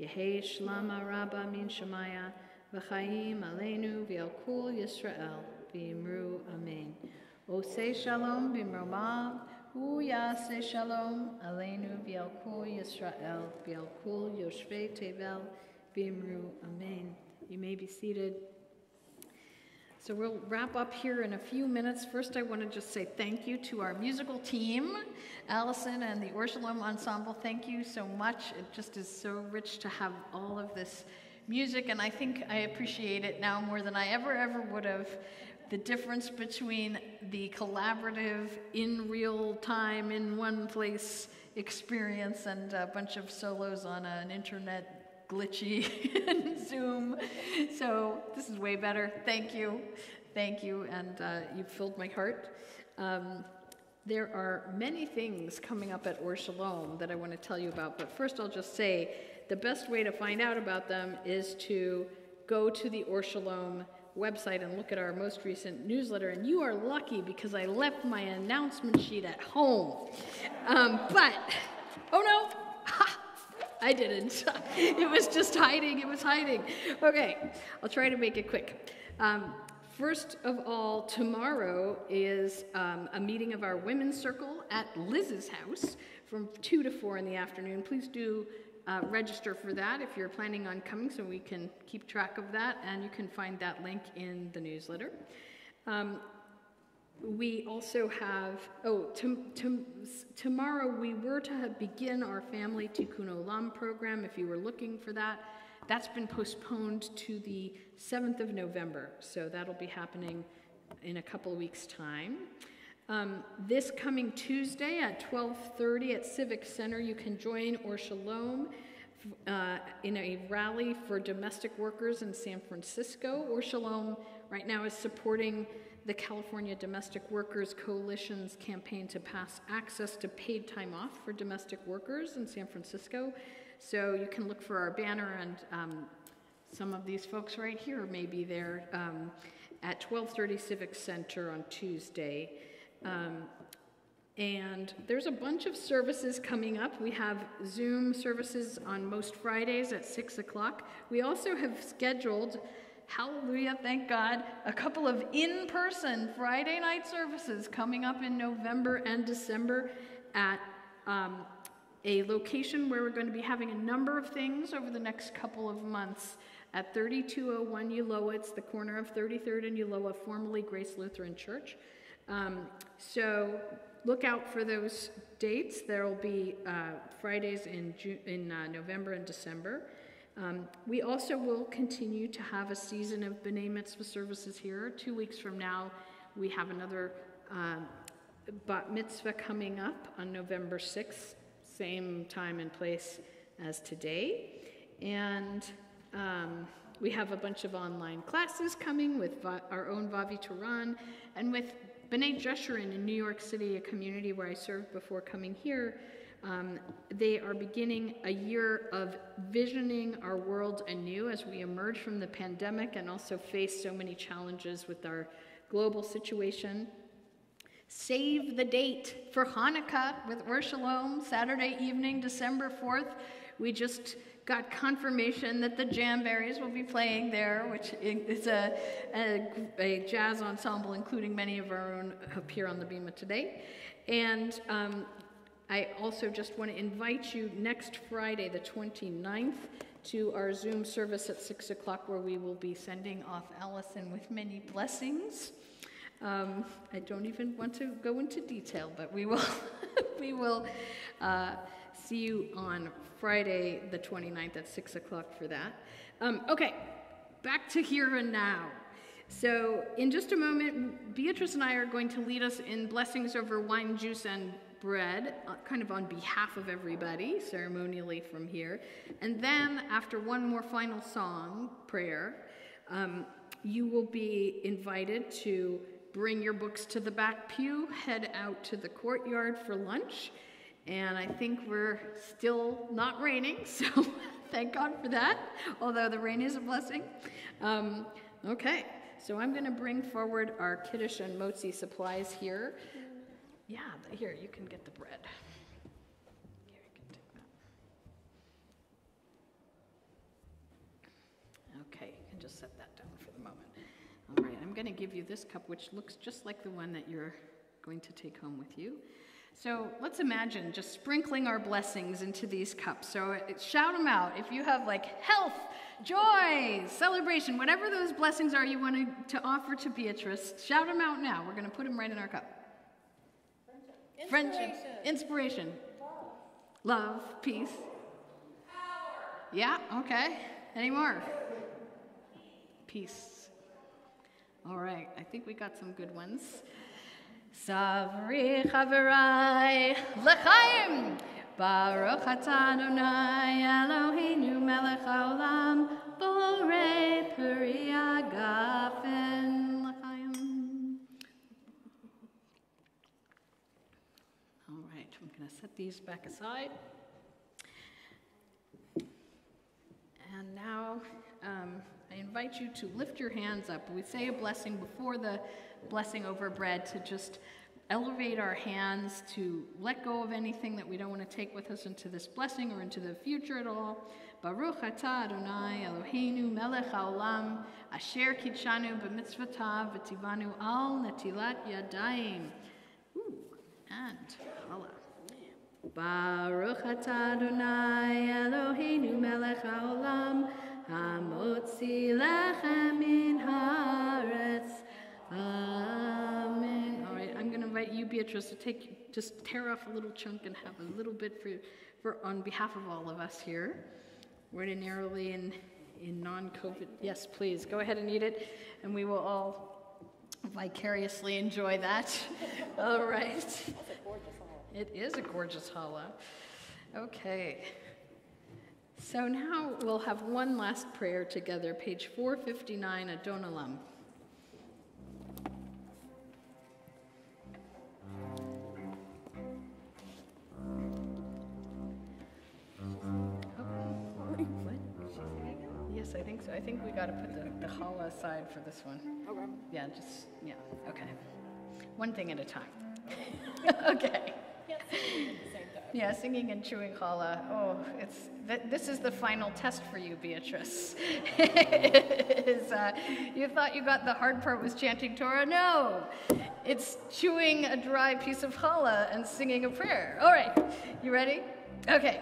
Yehi shlama rabba min shemaya v'chaim aleinu v'al kol Yisrael v'yimru amen. Oseh shalom b'mromav Uyase shalom aleinu v'al kol Yisrael v'al kol yoshvei tevel v'imru amen. You may be seated. So we'll wrap up here in a few minutes. First, I want to just say thank you to our musical team, Allison and the Or Shalom Ensemble. Thank you so much. It just is so rich to have all of this music, and I think I appreciate it now more than I ever would have. The difference between the collaborative, in real time, in one place experience and a bunch of solos on an internet glitchy Zoom. So this is way better. Thank you. Thank you. And you've filled my heart. There are many things coming up at Or Shalom that I want to tell you about. But first I'll just say the best way to find out about them is to go to the Or Shalom website and look at our most recent newsletter, and you are lucky because I left my announcement sheet at home. But, oh no, ha, I didn't. It was just hiding, it was hiding. Okay, I'll try to make it quick. First of all, tomorrow is a meeting of our women's circle at Liz's house from 2 to 4 in the afternoon. Please do register for that if you're planning on coming so we can keep track of that, and you can find that link in the newsletter. We also have, tomorrow we were to begin our family Tikkun Olam program if you were looking for that. That's been postponed to the 7th of November, so that'll be happening in a couple of weeks' time. This coming Tuesday at 12:30 at Civic Center, you can join Or Shalom in a rally for domestic workers in San Francisco. Or Shalom right now is supporting the California Domestic Workers Coalition's campaign to pass access to paid time off for domestic workers in San Francisco. So you can look for our banner, and some of these folks right here may be there at 12:30 Civic Center on Tuesday. And there's a bunch of services coming up. We have Zoom services on most Fridays at 6 o'clock. We also have scheduled, hallelujah, thank God, a couple of in-person Friday night services coming up in November and December at a location where we're going to be having a number of things over the next couple of months at 3201 Ulloa. It's the corner of 33rd and Ulloa, formerly Grace Lutheran Church. So look out for those dates. There will be Fridays in November and December. We also will continue to have a season of B'nai Mitzvah services here. 2 weeks from now, we have another Bat Mitzvah coming up on November 6th, same time and place as today. And we have a bunch of online classes coming with our own Vavi Turan and with B'nai Jeshurun in New York City, a community where I served before coming here. They are beginning a year of visioning our world anew as we emerge from the pandemic and also face so many challenges with our global situation. Save the date for Hanukkah with Or Shalom, Saturday evening, December 4th. We just got confirmation that the Jamberries will be playing there, which is a jazz ensemble, including many of our own up here on the Bima today. And I also just want to invite you next Friday, the 29th, to our Zoom service at 6 o'clock, where we will be sending off Allison with many blessings. I don't even want to go into detail, but we will we will see you on Friday, the 29th at 6 o'clock for that. Okay, back to here and now. So in just a moment, Beatrice and I are going to lead us in blessings over wine, juice, and bread, kind of on behalf of everybody, ceremonially from here. And then after one more final song, prayer, you will be invited to bring your books to the back pew, head out to the courtyard for lunch. And I think we're still not raining, so thank God for that, although the rain is a blessing. Okay, so I'm going to bring forward our Kiddush and Motzi supplies here. Yeah, here, you can get the bread. Here, you can take that. Okay, you can just set that down for the moment. All right, I'm going to give you this cup, which looks just like the one that you're going to take home with you. So let's imagine just sprinkling our blessings into these cups. So shout them out. If you have like health, joy, celebration, whatever those blessings are you want to offer to Beatrice, shout them out now. We're going to put them right in our cup. Friendship, inspiration, love, peace, power. Yeah, okay. Any more? Peace. All right, I think we got some good ones. Savri Chaverai L'chaim Baruch Atah Adonai Eloheinu Melech HaOlam Borei Peri Hagafen L'chaim. All right, I'm going to set these back aside. And now I invite you to lift your hands up. We say a blessing before the blessing over bread to just elevate our hands, to let go of anything that we don't want to take with us into this blessing or into the future at all. Baruch atah Adonai Eloheinu melech haolam asher kitshanu b'mitzvotav v'tivanu al netilat yadayim. And Allah. Baruch atah Adonai Eloheinu melech haolam hamotzi lechem min haaretz. Amen. All right, I'm going to invite you, Beatrice, to just tear off a little chunk and have a little bit for on behalf of all of us here. Ordinarily in non-COVID. Yes, please, go ahead and eat it, and we will all vicariously enjoy that. All right. It is a gorgeous challah. Okay. So now we'll have one last prayer together, page 459, Adon Olam. Yes, I think so. I think we got to put the challah aside for this one. Okay. Yeah, okay. One thing at a time. Okay. Yeah, singing and chewing challah. Oh, this is the final test for you, Beatrice. You thought you got the hard part was chanting Torah? No, it's chewing a dry piece of challah and singing a prayer. All right, you ready? Okay.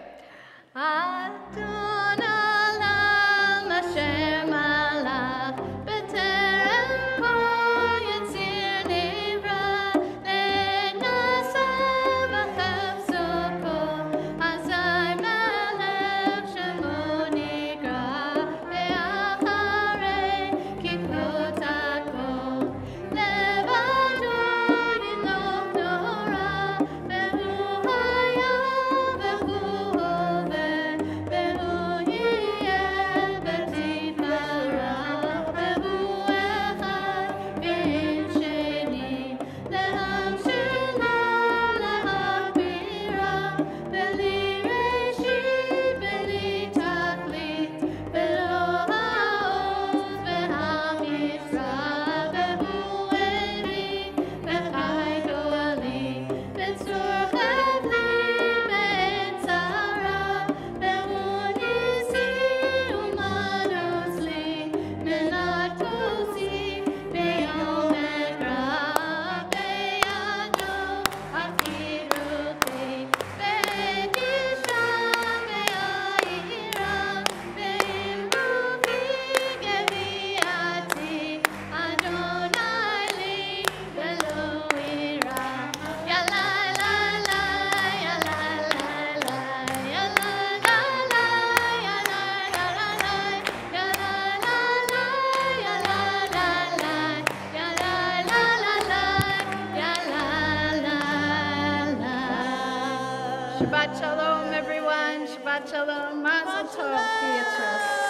Adon Olam Asher Malach B'terem Kol Yetzir Nivra Le'naseh Shalom, everyone. Shabbat Shalom. Mazel Tov, Beatrice.